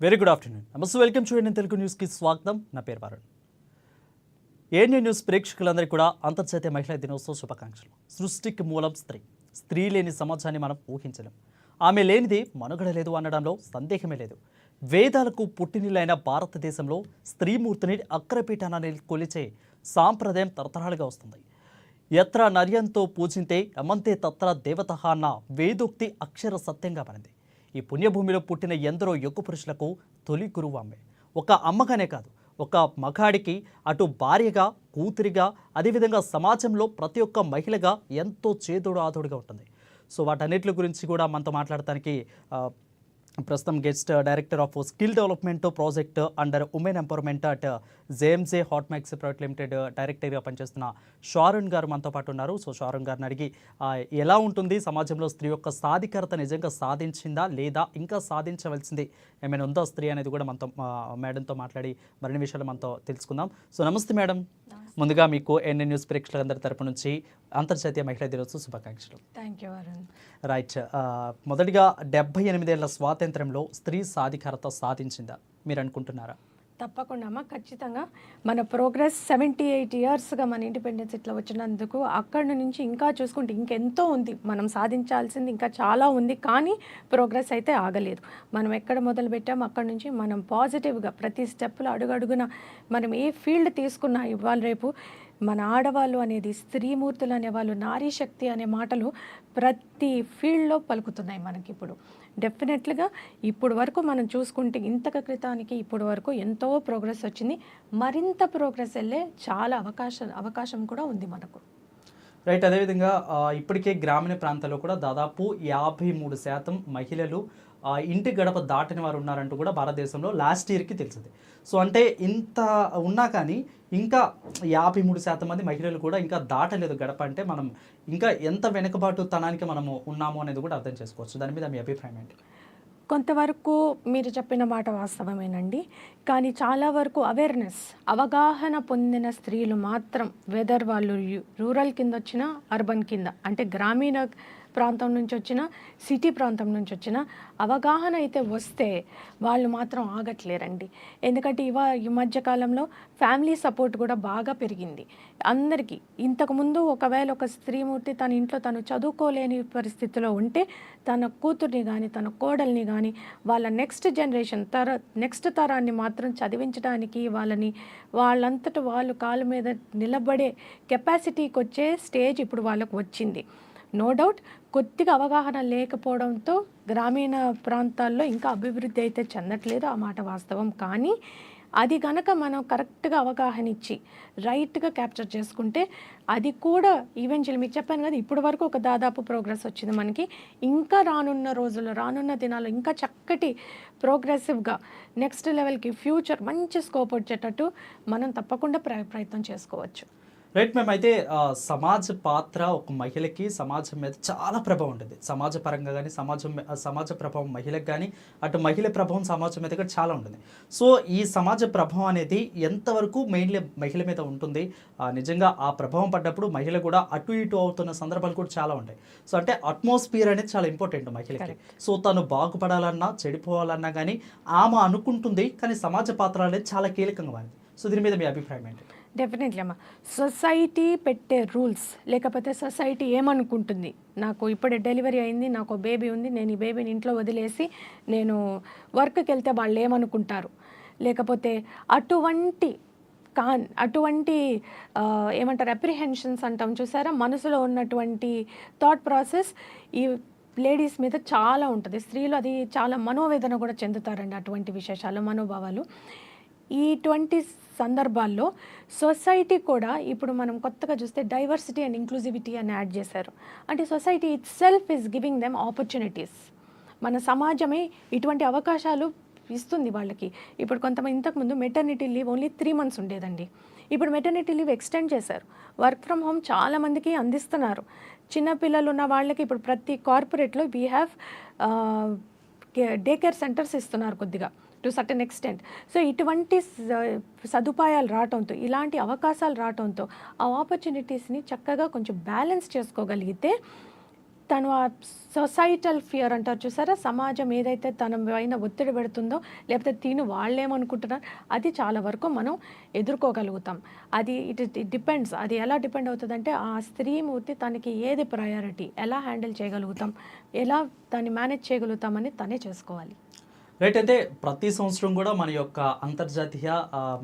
Very good afternoon. నమస్తే, welcome to ANN Telugu న్యూస్కి స్వాగతం. నా పేరు వరుణ్. ఏఎన్ఎన్ న్యూస్ ప్రేక్షకులందరికీ కూడా అంతర్జాతీయ మహిళా దినోత్సవ శుభాకాంక్షలు. సృష్టికి మూలం స్త్రీ. స్త్రీ లేని సమాజాన్ని మనం ఊహించలేం. ఆమె లేనిది మనుగడ లేదు అనడంలో సందేహమే లేదు. వేదాలకు పుట్టినిల్లైన భారతదేశంలో స్త్రీమూర్తిని అగ్రపీఠాన్ని కొలిచే సాంప్రదాయం తరతరాలుగా వస్తుంది. ఎత్ర నర్యంతో పూజింతే అమంతే తత్ర దేవత అన్న వేదోక్తి అక్షర సత్యంగా మారింది. ఈ పుణ్యభూమిలో పుట్టిన ఎందరో యుగ పురుషులకు తొలి గురువు ఆమె. ఒక అమ్మగానే కాదు, ఒక మగాడికి అటు భార్యగా, కూతురిగా, అదేవిధంగా సమాజంలో ప్రతి ఒక్క మహిళగా ఎంతో చేదోడు ఆదోడుగా ఉంటుంది. సో వాటన్నిటి గురించి కూడా మనతో మాట్లాడటానికి ప్రస్తుతం guest director of skill development project under women empowerment at JMJ hot max private limited డైరెక్టర్గా పనిచేస్తున్న షారున్ గారు మనతో పాటు ఉన్నారు. సో షారున్ గారిని అడిగి ఎలా ఉంటుంది సమాజంలో స్త్రీ యొక్క సాధికారత నిజంగా సాధించిందా లేదా ఇంకా సాధించవలసింది ఏమైనా ఉందా స్త్రీ అనేది కూడా మనతో మేడంతో మాట్లాడి మరిన్ని విషయాలు మనతో తెలుసుకుందాం. సో నమస్తే మేడం. ముందుగా మీకు ఏఎన్ఎన్ న్యూస్ ప్రేక్షకులందరి తరపు నుంచి అంతర్జాతీయ మహిళా దినోత్సవ శుభాకాంక్షలు. Thank you Varun. రైట్. మొదటిగా 78 ఏళ్ల స్వాతంత్రంలో స్త్రీ సాధికారత సాధించిందా మీరు అనుకుంటున్నారా? తప్పకుండా అమ్మా, ఖచ్చితంగా. మన ప్రోగ్రెస్ 78 ఇయర్స్గా మన ఇండిపెండెన్స్ ఇట్లా వచ్చినందుకు అక్కడి నుంచి ఇంకా చూసుకుంటే ఇంకెంతో ఉంది, మనం సాధించాల్సింది ఇంకా చాలా ఉంది. కానీ ప్రోగ్రెస్ అయితే ఆగలేదు. మనం ఎక్కడ మొదలు పెట్టామో అక్కడి నుంచి మనం పాజిటివ్గా ప్రతి స్టెప్లో అడుగడుగున మనం ఏ ఫీల్డ్ తీసుకున్నా ఇవాళ రేపు మన ఆడవాళ్ళు అనేది, స్త్రీమూర్తులు అనేవాళ్ళు, నారీ శక్తి అనే మాటలు ప్రతి ఫీల్డ్లో పలుకుతున్నాయి మనకి. ఇప్పుడు డెఫినెట్లుగా ఇప్పుడు వరకు మనం చూసుకుంటే ఇంతక క్రితానికి ఇప్పుడు వరకు ఎంతో ప్రోగ్రెస్ వచ్చింది. మరింత ప్రోగ్రెస్ వెళ్ళే చాలా అవకాశం కూడా ఉంది మనకు. రైట్. అదేవిధంగా ఇప్పటికే గ్రామీణ ప్రాంతాల్లో కూడా దాదాపు 53% మహిళలు ఇంటి గడప దాటిన వారు ఉన్నారంటూ కూడా భారతదేశంలో లాస్ట్ ఇయర్కి తెలిసింది. సో అంటే ఇంత ఉన్నా కానీ ఇంకా 53% మంది మహిళలు కూడా ఇంకా దాటలేదు గడప. అంటే మనం ఇంకా ఎంత వెనుకబాటు తనానికి మనము ఉన్నాము అనేది కూడా అర్థం చేసుకోవచ్చు. దాని మీద మీ అభిప్రాయం ఏంటి? కొంతవరకు మీరు చెప్పిన మాట వాస్తవమేనండి. కానీ చాలా వరకు అవగాహన పొందిన స్త్రీలు మాత్రం, వెదర్ వాళ్ళు రూరల్ కింద వచ్చినా, అర్బన్ కింద అంటే గ్రామీణ ప్రాంతం నుంచి వచ్చిన, సిటీ ప్రాంతం నుంచి వచ్చిన అవగాహన అయితే వస్తే వాళ్ళు మాత్రం ఆగట్లేరండి. ఎందుకంటే ఈ మధ్యకాలంలో ఫ్యామిలీ సపోర్ట్ కూడా బాగా పెరిగింది అందరికీ. ఇంతకుముందు ఒకవేళ ఒక స్త్రీమూర్తి తన ఇంట్లో తను చదువుకోలేని పరిస్థితిలో ఉంటే తన కూతుర్ని కానీ తన కోడల్ని కానీ వాళ్ళ నెక్స్ట్ జనరేషన్ నెక్స్ట్ తరాన్ని మాత్రం చదివించడానికి వాళ్ళంతట వాళ్ళు కాళ్ళ మీద నిలబడే కెపాసిటీకి వచ్చే స్టేజ్ ఇప్పుడు వాళ్ళకు వచ్చింది. నో డౌట్ కొద్దిగా అవగాహన లేకపోవడంతో గ్రామీణ ప్రాంతాల్లో ఇంకా అభివృద్ధి అయితే చెందట్లేదు, ఆ మాట వాస్తవం. కానీ అది కనుక మనం కరెక్ట్గా అవగాహన ఇచ్చి రైట్గా క్యాప్చర్ చేసుకుంటే అది కూడా ఈవెన్చువల్లీ మీకు చెప్పాను కదా, ఇప్పటి వరకు ఒక దాదాపు ప్రోగ్రెస్ వచ్చింది మనకి. ఇంకా రానున్న రోజుల్లో, రానున్న దినాల్లో ఇంకా చక్కటి ప్రోగ్రెసివ్గా నెక్స్ట్ లెవెల్కి ఫ్యూచర్ మంచి స్కోప్ వచ్చేటట్టు మనం తప్పకుండా ప్రయత్నం చేసుకోవచ్చు. Right ma'am. అయితే సమాజ పాత్ర ఒక మహిళకి సమాజం మీద చాలా ప్రభావం ఉంటుంది. సమాజ పరంగా కానీ సమాజ ప్రభావం మహిళకి కానీ, అటు మహిళ ప్రభావం సమాజం మీద కూడా చాలా ఉంటుంది. సో ఈ సమాజ ప్రభావం అనేది ఎంతవరకు మెయిన్లీ మహిళ మీద ఉంటుంది? నిజంగా ఆ ప్రభావం పడ్డప్పుడు మహిళ కూడా అటు ఇటు అవుతున్న సందర్భాలు కూడా చాలా ఉంటాయి. సో అంటే అట్మాస్ఫియర్ అనేది చాలా ఇంపార్టెంట్ మహిళకి. సో తను బాగుపడాలన్నా చెడిపోవాలన్నా కానీ ఆమె అనుకుంటుంది, కానీ సమాజ పాత్ర అనేది చాలా కీలకంగా మారింది. సో దీని మీద మీ అభిప్రాయం ఏంటి? డెఫినెట్లీ అమ్మా, సొసైటీ పెట్టే రూల్స్, లేకపోతే సొసైటీ ఏమనుకుంటుంది, నాకు ఇప్పుడే డెలివరీ అయింది, నాకు బేబీ ఉంది, నేను ఈ బేబీని ఇంట్లో వదిలేసి నేను వర్క్కి వెళ్తే వాళ్ళు ఏమనుకుంటారు, లేకపోతే అటువంటి ఏమంటారు అప్రిహెన్షన్స్ అంటాం చూసారా, మనసులో ఉన్నటువంటి థాట్ ప్రాసెస్ ఈ లేడీస్ మీద చాలా ఉంటుంది. స్త్రీలు అది చాలా మనోవేదన కూడా చెందుతారండి, అటువంటి విశేషాలు, మనోభావాలు. ఇటువంటి సందర్భాల్లో సొసైటీ కూడా ఇప్పుడు మనం కొత్తగా చూస్తే డైవర్సిటీ అండ్ ఇంక్లూజివిటీ అని యాడ్ చేశారు. అంటే society it self is giving them opportunities. మన సమాజమే ఇటువంటి అవకాశాలు ఇస్తుంది వాళ్ళకి. ఇప్పుడు కొంతమంది ఇంతకుముందు మెటర్నిటీ లీవ్ ఓన్లీ 3 months ఉండేదండి, ఇప్పుడు మెటర్నిటీ లీవ్ ఎక్స్టెండ్ చేశారు. వర్క్ ఫ్రమ్ హోమ్ చాలామందికి అందిస్తున్నారు. చిన్నపిల్లలు ఉన్న వాళ్ళకి ఇప్పుడు ప్రతి కార్పొరేట్లో we have day care centres ఇస్తున్నారు కొద్దిగా టు సర్టెన్ ఎక్స్టెంట్. సో ఇటువంటి సదుపాయాలు రావటంతో, ఇలాంటి అవకాశాలు రావటంతో ఆ ఆపర్చునిటీస్ని చక్కగా కొంచెం బ్యాలెన్స్ చేసుకోగలిగితే తను ఆ సొసైటల్ ఫియర్ అంటారు చూసారా, సమాజం ఏదైతే తన పైన ఒత్తిడి పెడుతుందో, లేకపోతే తిను వాళ్ళేమనుకుంటున్నారు, అది చాలా వరకు మనం ఎదుర్కోగలుగుతాం. అది ఇట్ డిపెండ్స్. అది ఎలా డిపెండ్ అవుతుందంటే ఆ స్త్రీమూర్తి తనకి ఏది ప్రయారిటీ, ఎలా హ్యాండిల్ చేయగలుగుతాం, ఎలా దాన్ని మేనేజ్ చేయగలుగుతామని తనే చేసుకోవాలి. రైట్. అయితే ప్రతి సంవత్సరం కూడా మన యొక్క అంతర్జాతీయ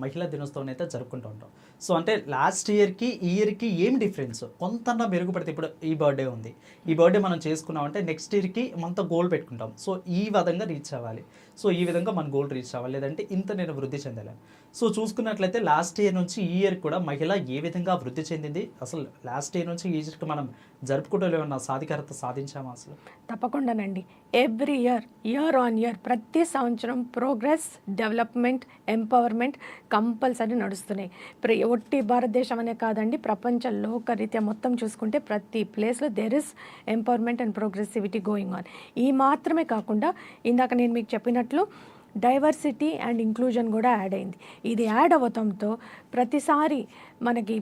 మహిళా దినోత్సవం అయితే జరుపుకుంటూ ఉంటాం. సో అంటే లాస్ట్ ఇయర్కి ఈ ఇయర్కి ఏం డిఫరెన్స్ కొంతన్నా మెరుగుపడితే, ఇప్పుడు ఈ బర్త్డే ఉంది, ఈ బర్త్డే మనం చేసుకున్నామంటే నెక్స్ట్ ఇయర్కి మనతో గోల్ పెట్టుకుంటాం. సో ఈ విధంగా రీచ్ అవ్వాలి, సో ఈ విధంగా మన గోల్ రీచ్ అవ్వాలి, లేదంటే ఇంత నేను వృద్ధి చెందాలి. సో చూసుకున్నట్లయితే లాస్ట్ ఇయర్ నుంచి ఈ ఇయర్ కూడా మహిళ ఏ విధంగా వృద్ధి చెందింది, అసలు లాస్ట్ ఇయర్ నుంచి ఈ ఇయర్కి మనం జరుపుకుంటూ ఏమన్నా సాధికారత సాధించామా అసలు? తప్పకుండానండి. Every year, year on year, ప్రతి సంవత్సరం ప్రోగ్రెస్, డెవలప్మెంట్, ఎంపవర్మెంట్ కంపల్సరీ నడుస్తున్నాయి. ఒట్టి భారతదేశం అనే కాదండి, ప్రపంచ లోకరీత్యా మొత్తం చూసుకుంటే ప్రతి ప్లేస్లో there is empowerment and progressivity going on. ఈ మాత్రమే కాకుండా ఇందాక నేను మీకు చెప్పినట్లు డైవర్సిటీ అండ్ ఇంక్లూజన్ కూడా యాడ్ అయింది. ఇది యాడ్ అవ్వటంతో ప్రతిసారి మనకి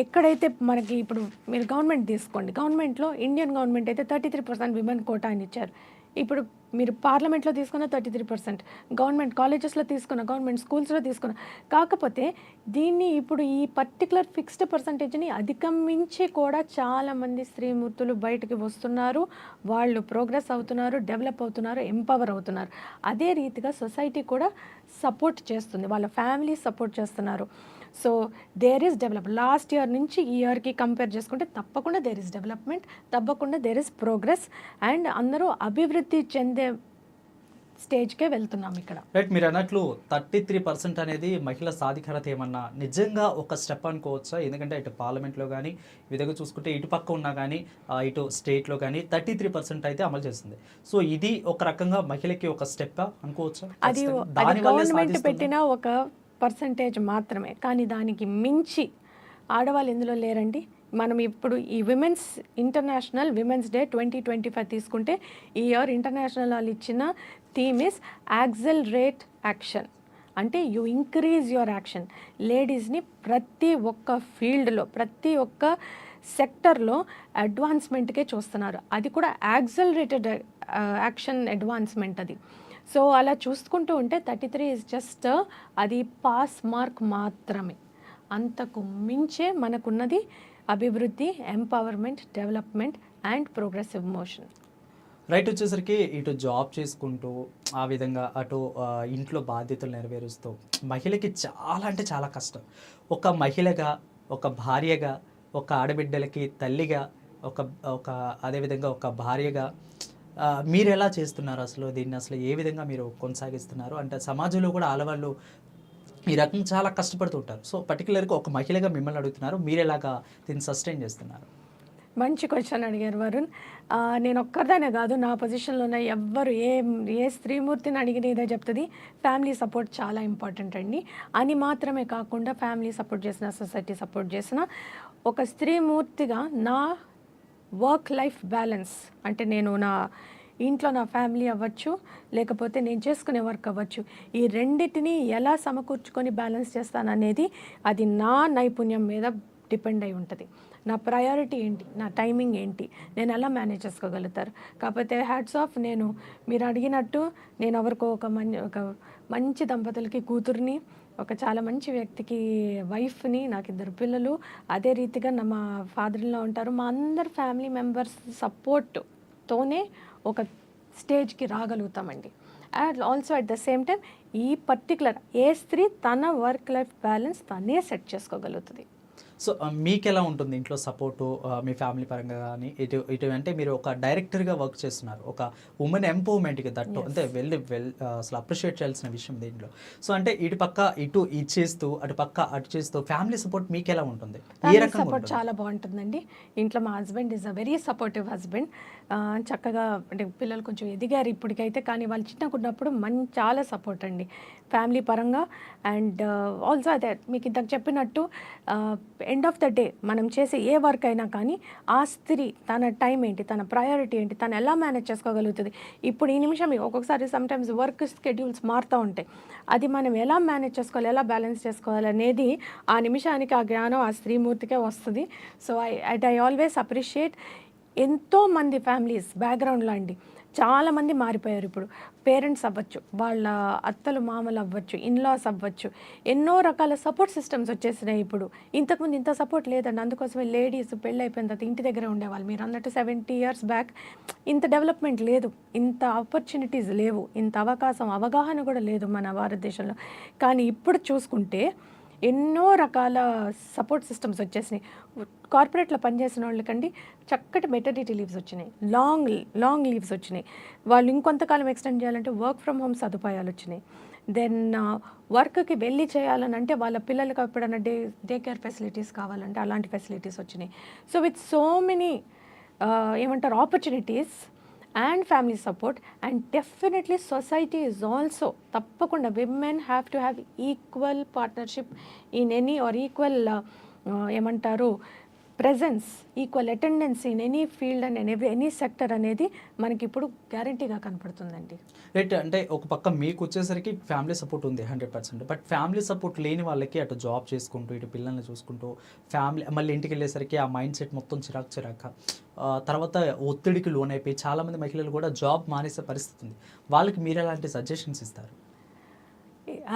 ఎక్కడైతే మనకి ఇప్పుడు మీరు గవర్నమెంట్ తీసుకోండి, గవర్నమెంట్లో ఇండియన్ గవర్నమెంట్ అయితే 33% విమెన్ కోటా అని ఇచ్చారు. ఇప్పుడు మీరు పార్లమెంట్లో తీసుకున్న 33%, గవర్నమెంట్ కాలేజెస్లో తీసుకున్న, గవర్నమెంట్ స్కూల్స్లో తీసుకున్న. కాకపోతే దీన్ని ఇప్పుడు ఈ పర్టికులర్ ఫిక్స్డ్ పర్సంటేజ్ని అధిగమించి కూడా చాలామంది స్త్రీమూర్తులు బయటకు వస్తున్నారు, వాళ్ళు ప్రోగ్రెస్ అవుతున్నారు, డెవలప్ అవుతున్నారు, ఎంపవర్ అవుతున్నారు. అదే రీతిగా సొసైటీ కూడా సపోర్ట్ చేస్తుంది, వాళ్ళ ఫ్యామిలీ సపోర్ట్ చేస్తున్నారు. So there is develop. Last year నుంచి ఈ ఇయర్కి కంపేర్ చేసుకుంటే తప్పకుండా దేర్ ఈస్ డెవలప్మెంట్, తప్పకుండా దేర్ ఈస్ ప్రోగ్రెస్, అండ్ అందరూ అభివృద్ధి చెందే స్టేజ్కే వెళ్తున్నాం ఇక్కడ. రైట్. మీరు అన్నట్లు 33% అనేది మహిళా సాధికారత ఏమన్నా నిజంగా ఒక స్టెప్ అనుకోవచ్చా? ఎందుకంటే ఇటు పార్లమెంట్లో కానీ ఈ విధంగా చూసుకుంటే ఇటు పక్క ఉన్నా కానీ ఇటు స్టేట్లో కానీ 33% అయితే అమలు చేస్తుంది. సో ఇది ఒక రకంగా మహిళకి ఒక స్టెప్ అనుకోవచ్చా? అది గవర్నమెంట్ పెట్టిన ఒక పర్సంటేజ్ మాత్రమే, కానీ దానికి మించి ఆడవాళ్ళు ఎందులో లేరండి. మనం ఇప్పుడు ఈ ఇంటర్నేషనల్ విమెన్స్ డే 2025 తీసుకుంటే ఈ ఇయర్ ఇంటర్నేషనల్ వాళ్ళు ఇచ్చిన థీమ్ ఇస్ యాక్సెలరేట్ యాక్షన్. అంటే యు ఇంక్రీజ్ యువర్ యాక్షన్. లేడీస్ని ప్రతి ఒక్క ఫీల్డ్లో, ప్రతి ఒక్క సెక్టర్లో అడ్వాన్స్మెంట్కే చూస్తున్నారు. అది కూడా యాక్సెలరేటెడ్ యాక్షన్ అడ్వాన్స్మెంట్ అది. సో అలా చూసుకుంటూ ఉంటే 33 ఇస్ జస్ట్ అది పాస్ మార్క్ మాత్రమే. అంతకు మించే మనకున్నది అభివృద్ధి, empowerment, development and progressive motion. Right. వచ్చేసరికి ఇటు జాబ్ చేసుకుంటూ ఆ విధంగా అటు ఇంట్లో బాధ్యతలు నెరవేరుస్తూ మహిళకి చాలా అంటే చాలా కష్టం. ఒక మహిళగా, ఒక భార్యగా, ఒక ఆడబిడ్డలకి తల్లిగా, ఒక అదేవిధంగా ఒక భార్యగా మీరు ఎలా చేస్తున్నారు అసలు దీన్ని? అసలు ఏ విధంగా మీరు కొనసాగిస్తున్నారు? అంటే సమాజంలో కూడా ఆడవాళ్ళు ఈ రకం చాలా కష్టపడుతూ ఉంటారు. సో పర్టికులర్గా ఒక మహిళగా మిమ్మల్ని అడుగుతున్నారు, మీరు ఎలాగా దీన్ని సస్టైన్ చేస్తున్నారు? మంచి క్వశ్చన్ అడిగారు వరుణ్. నేను ఒక్కరిదానే కాదు, నా పొజిషన్లో ఉన్న ఎవ్వరు ఏ స్త్రీమూర్తిని అడిగిన ఇదే చెప్తుంది, ఫ్యామిలీ సపోర్ట్ చాలా ఇంపార్టెంట్ అండి అని. మాత్రమే కాకుండా ఫ్యామిలీ సపోర్ట్ చేసిన, సొసైటీ సపోర్ట్ చేసిన ఒక స్త్రీమూర్తిగా నా వర్క్ లైఫ్ బ్యాలెన్స్, అంటే నేను నా ఇంట్లో నా ఫ్యామిలీ అవ్వచ్చు, లేకపోతే నేను చేసుకునే వర్క్ అవ్వచ్చు, ఈ రెండింటిని ఎలా సమకూర్చుకొని బ్యాలెన్స్ చేస్తాననేది అది నా నైపుణ్యం మీద డిపెండ్ అయి ఉంటుంది. నా ప్రయారిటీ ఏంటి, నా టైమింగ్ ఏంటి, నేను ఎలా మేనేజ్ చేసుకోగలుగుతారు. కాకపోతే హ్యాట్స్ ఆఫ్, మీరు అడిగినట్టు నేను ఎవరికో ఒక మంచి దంపతులకి కూతుర్ని, ఒక చాలా మంచి వ్యక్తికి వైఫ్ని, నాకు 2 పిల్లలు. అదే రీతిగా మా ఫాదర్లో ఉంటారు. మా అందరు ఫ్యామిలీ మెంబర్స్ సపోర్ట్తోనే ఒక స్టేజ్కి రాగలుగుతామండి. And also at the same time ఈ పర్టికులర్ ఏ స్త్రీ తన వర్క్ లైఫ్ బ్యాలెన్స్ తనే సెట్ చేసుకోగలుగుతుంది. సో మీకు ఎలా ఉంటుంది ఇంట్లో సపోర్టు, మీ ఫ్యామిలీ పరంగా కానీ ఇటు అంటే మీరు ఒక డైరెక్టర్గా వర్క్ చేస్తున్నారు, ఒక ఉమెన్ ఎంపవర్మెంట్కి దట్టు అంటే అసలు అప్రిషియేట్ చేయాల్సిన విషయం దీంట్లో. సో అంటే ఇటు పక్క ఇటు ఇచ్చేస్తూ అటు పక్క అటు చేస్తూ ఫ్యామిలీ సపోర్ట్ మీకు ఎలా ఉంటుంది? ఏ రకంగా సపోర్ట్ చాలా బాగుంటుందండి. ఇంట్లో మా husband is a very supportive husband. చక్కగా అంటే పిల్లలు కొంచెం ఎదిగారు ఇప్పటికైతే, కానీ వాళ్ళు చిన్నగా ఉన్నప్పుడు చాలా సపోర్ట్ అండి ఫ్యామిలీ పరంగా. అండ్ ఆల్సో అదే మీకు ఇంతకు చెప్పినట్టు ఎండ్ ఆఫ్ ద డే మనం చేసే ఏ వర్క్ అయినా కానీ ఆ స్త్రీ తన టైం ఏంటి, తన ప్రయారిటీ ఏంటి, తను ఎలా మేనేజ్ చేసుకోగలుగుతుంది. ఇప్పుడు ఈ నిమిషం ఒక్కొక్కసారి సమ్టైమ్స్ వర్క్ స్కెడ్యూల్స్ మారుతూ ఉంటాయి. అది మనం ఎలా మేనేజ్ చేసుకోవాలి, ఎలా బ్యాలెన్స్ చేసుకోవాలి అనేది ఆ నిమిషానికి ఆ జ్ఞానం ఆ స్త్రీమూర్తికే వస్తుంది. సో ఐ ఆల్వేస్ అప్రిషియేట్ ఎంతోమంది ఫ్యామిలీస్ బ్యాక్గ్రౌండ్లో అండి చాలామంది మారిపోయారు. ఇప్పుడు పేరెంట్స్ అవ్వచ్చు, వాళ్ళ అత్తలు మామలు అవ్వచ్చు, ఇన్లాస్ అవ్వచ్చు, ఎన్నో రకాల సపోర్ట్ సిస్టమ్స్ వచ్చేసినాయి ఇప్పుడు. ఇంతకుముందు ఇంత సపోర్ట్ లేదండి. అందుకోసమే లేడీస్ పెళ్ళి అయిపోయిన తర్వాత ఇంటి దగ్గర ఉండేవాళ్ళు. మీరు అన్నట్టు 70 years బ్యాక్ ఇంత డెవలప్మెంట్ లేదు, ఇంత ఆపర్చునిటీస్ లేవు, ఇంత అవగాహన కూడా లేదు మన భారతదేశంలో. కానీ ఇప్పుడు చూసుకుంటే ఎన్నో రకాల సపోర్ట్ సిస్టమ్స్ వచ్చేసినాయి. కార్పొరేట్లో పనిచేసిన వాళ్ళకండి చక్కటి మెటర్నిటీ లీవ్స్ వచ్చినాయి, లాంగ్ లీవ్స్ వచ్చినాయి. వాళ్ళు ఇంకొంతకాలం ఎక్స్టెండ్ చేయాలంటే వర్క్ ఫ్రమ్ హోమ్ సదుపాయాలు వచ్చినాయి. దెన్ వర్క్కి వెళ్ళి చేయాలని అంటే వాళ్ళ పిల్లలకి ఎప్పుడైనా డే కేర్ ఫెసిలిటీస్ కావాలంటే అలాంటి ఫెసిలిటీస్ వచ్చినాయి. సో విత్ సో మెనీ ఏమంటారు opportunities and family support and definitely society is also తప్పకుండా women have to have equal partnership in any or equal ఏమంటారు presence, equal attendance in any field and any sector అనేది మనకి ఇప్పుడు గ్యారంటీగా కనపడుతుందండి. Right. అంటే ఒక పక్క మీకు వచ్చేసరికి ఫ్యామిలీ సపోర్ట్ ఉంది 100%. బట్ ఫ్యామిలీ సపోర్ట్ లేని వాళ్ళకి అటు జాబ్ చేసుకుంటూ ఇటు పిల్లల్ని చూసుకుంటూ ఫ్యామిలీ మళ్ళీ ఇంటికి వెళ్ళేసరికి ఆ మైండ్ సెట్ మొత్తం చిరాక తర్వాత ఒత్తిడికి లోనైపోయి చాలామంది మహిళలు కూడా జాబ్ మానేసే పరిస్థితి ఉంది. వాళ్ళకి మీరు ఎలాంటి సజెషన్స్ ఇస్తారు?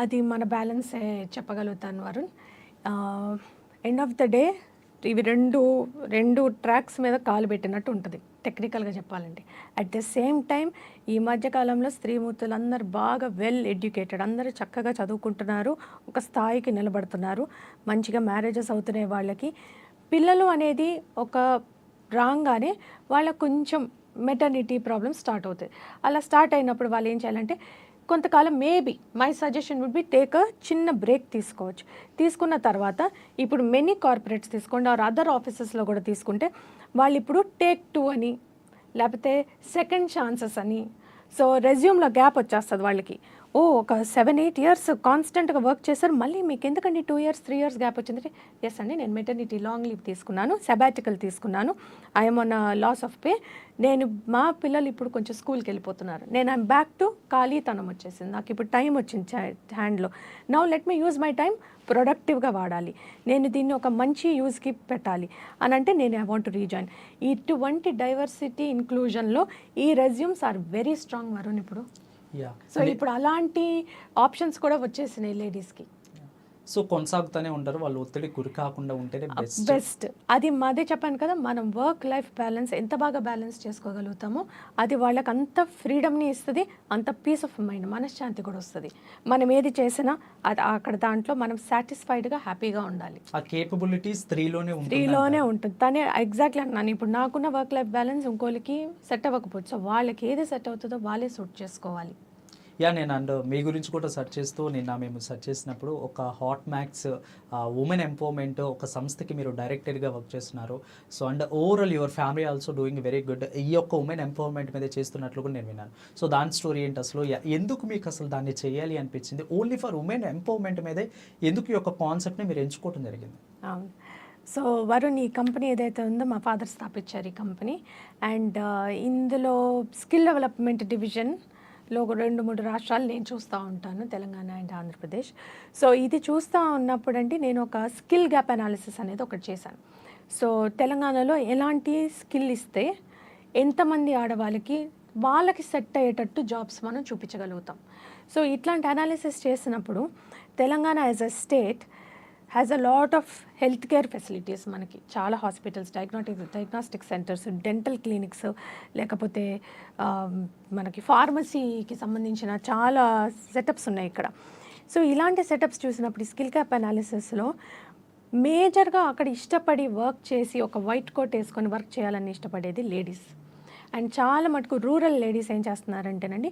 అది మన బ్యాలెన్సే చెప్పగలుగుతాను Varun. End of the day ఇవి రెండు ట్రాక్స్ మీద కాలు పెట్టినట్టు ఉంటుంది టెక్నికల్గా చెప్పాలంటే. అట్ ద సేమ్ టైం ఈ మధ్యకాలంలో స్త్రీమూర్తులు అందరూ బాగా వెల్ ఎడ్యుకేటెడ్, అందరూ చక్కగా చదువుకుంటున్నారు, ఒక స్థాయికి నిలబడుతున్నారు, మంచిగా మ్యారేజెస్ అవుతున్నాయి. వాళ్ళకి పిల్లలు అనేది ఒక రాగానే వాళ్ళకు కొంచెం మెటర్నిటీ ప్రాబ్లమ్ స్టార్ట్ అవుతాయి. అలా స్టార్ట్ అయినప్పుడు వాళ్ళు ఏం చేయాలంటే కొంతకాలం maybe my suggestion would be take a చిన్న బ్రేక్ తీసుకోవచ్చు. తీసుకున్న తర్వాత ఇప్పుడు మెనీ కార్పొరేట్స్ తీసుకోండి ఆర్ అదర్ ఆఫీసెస్లో కూడా తీసుకుంటే వాళ్ళు ఇప్పుడు టేక్ 2 అని లేకపోతే సెకండ్ ఛాన్సెస్ అని, సో రెజ్యూమ్లో గ్యాప్ వచ్చేస్తుంది వాళ్ళకి. ఒక 7-8 years కాన్స్టెంట్గా వర్క్ చేశారు, మళ్ళీ మీకు ఎందుకండి 2 years 3 years గ్యాప్ వచ్చిందంటే ఎస్ అండి నేను మెటర్నిటీ లాంగ్ లీవ్ తీసుకున్నాను, సెబాటికల్ తీసుకున్నాను, I'm on loss of pay, నేను మా పిల్లలు ఇప్పుడు కొంచెం స్కూల్కి వెళ్ళిపోతున్నారు, నేను ఐఎమ్ బ్యాక్ టు ఖాళీతనం వచ్చేసింది, నాకు ఇప్పుడు టైం వచ్చింది హ్యాండ్లో, now let me use my time ప్రొడక్టివ్గా వాడాలి, నేను దీన్ని ఒక మంచి యూజ్కి పెట్టాలి అని అంటే నేను ఐ వాంట్ టు రీజాయిన్. ఇటువంటి డైవర్సిటీ ఇంక్లూజన్లో ఈ resumes are very strong Varun ఇప్పుడు. సో ఇప్పుడు అలాంటి ఆప్షన్స్ కూడా వచ్చేసినాయి లేడీస్కి. సో కొనసాగుతూనే ఉంటారు, వాళ్ళు ఒత్తిడి గురి కాకుండా ఉంటేనే బెస్ట్. అది మాదే చెప్పాను కదా, మనం వర్క్ లైఫ్ బ్యాలెన్స్ ఎంత బాగా బ్యాలెన్స్ చేసుకోగలుగుతామో అది వాళ్ళకి అంత ఫ్రీడమ్ని ఇస్తుంది, అంత పీస్ ఆఫ్ మైండ్ మనశ్శాంతి కూడా వస్తుంది. మనం ఏది చేసినా అది అక్కడ దాంట్లో మనం సాటిస్ఫైడ్గా హ్యాపీగా ఉండాలి. ఆ కేపబిలిటీ స్త్రీలోనే ఉంటుంది. తనే ఎగ్జాక్ట్లీ అంటున్నాను, ఇప్పుడు నాకున్న వర్క్ లైఫ్ బ్యాలెన్స్ ఇంకోళ్ళకి సెట్ అవ్వకపోవచ్చు, సో వాళ్ళకి ఏది సెట్ అవుతుందో వాళ్ళే సూట్ చేసుకోవాలి. నేను అండ్ మీ గురించి కూడా సెర్చ్ చేస్తూ మేము సెర్చ్ చేసినప్పుడు ఒక హాట్ మ్యాక్స్ ఉమెన్ ఎంపవర్మెంట్ ఒక సంస్థకి మీరు డైరెక్టర్గా వర్క్ చేస్తున్నారు. So and overall your family also doing very good. ఈ యొక్క ఉమెన్ ఎంపవర్మెంట్ మీద చేస్తున్నట్లు కూడా నేను విన్నాను. సో దాని స్టోరీ ఏంటి అసలు, ఎందుకు మీకు అసలు దాన్ని చేయాలి అనిపించింది? ఓన్లీ ఫర్ ఉమెన్ ఎంపవర్మెంట్ మీదే ఎందుకు ఈ యొక్క కాన్సెప్ట్ని మీరు ఎంచుకోవడం జరిగింది? అవును. సో వరుణ్, ఈ కంపెనీ ఏదైతే ఉందో మా ఫాదర్ స్థాపించారు ఈ కంపెనీ. అండ్ ఇందులో స్కిల్ డెవలప్మెంట్ డివిజన్లో 2-3 రాష్ట్రాలు నేను చూస్తూ ఉంటాను, తెలంగాణ అండ్ ఆంధ్రప్రదేశ్. సో ఇది చూస్తూ ఉన్నప్పుడు అంటే నేను ఒక స్కిల్ గ్యాప్ అనాలిసిస్ అనేది ఒకటి చేశాను. సో తెలంగాణలో ఎలాంటి స్కిల్ ఇస్తే ఎంతమంది ఆడవాళ్ళకి వాళ్ళకి సెట్ అయ్యేటట్టు జాబ్స్ మనం చూపించగలుగుతాం. సో ఇట్లాంటి అనాలిసిస్ చేసినప్పుడు Telangana as a state has a lot of health care facilities, మనకి చాలా hospitals, diagnostic centres, dental clinics, లేకపోతే మనకి ఫార్మసీకి సంబంధించిన చాలా సెటప్స్ ఉన్నాయి ఇక్కడ. సో ఇలాంటి సెటప్స్ చూసినప్పుడు ఈ స్కిల్ గ్యాప్ అనాలిసిస్లో మేజర్గా అక్కడ ఇష్టపడి వర్క్ చేసి ఒక వైట్ కోట్ వేసుకొని వర్క్ చేయాలని ఇష్టపడేది లేడీస్. అండ్ చాలా మటుకు రూరల్ లేడీస్ ఏం చేస్తున్నారంటేనండి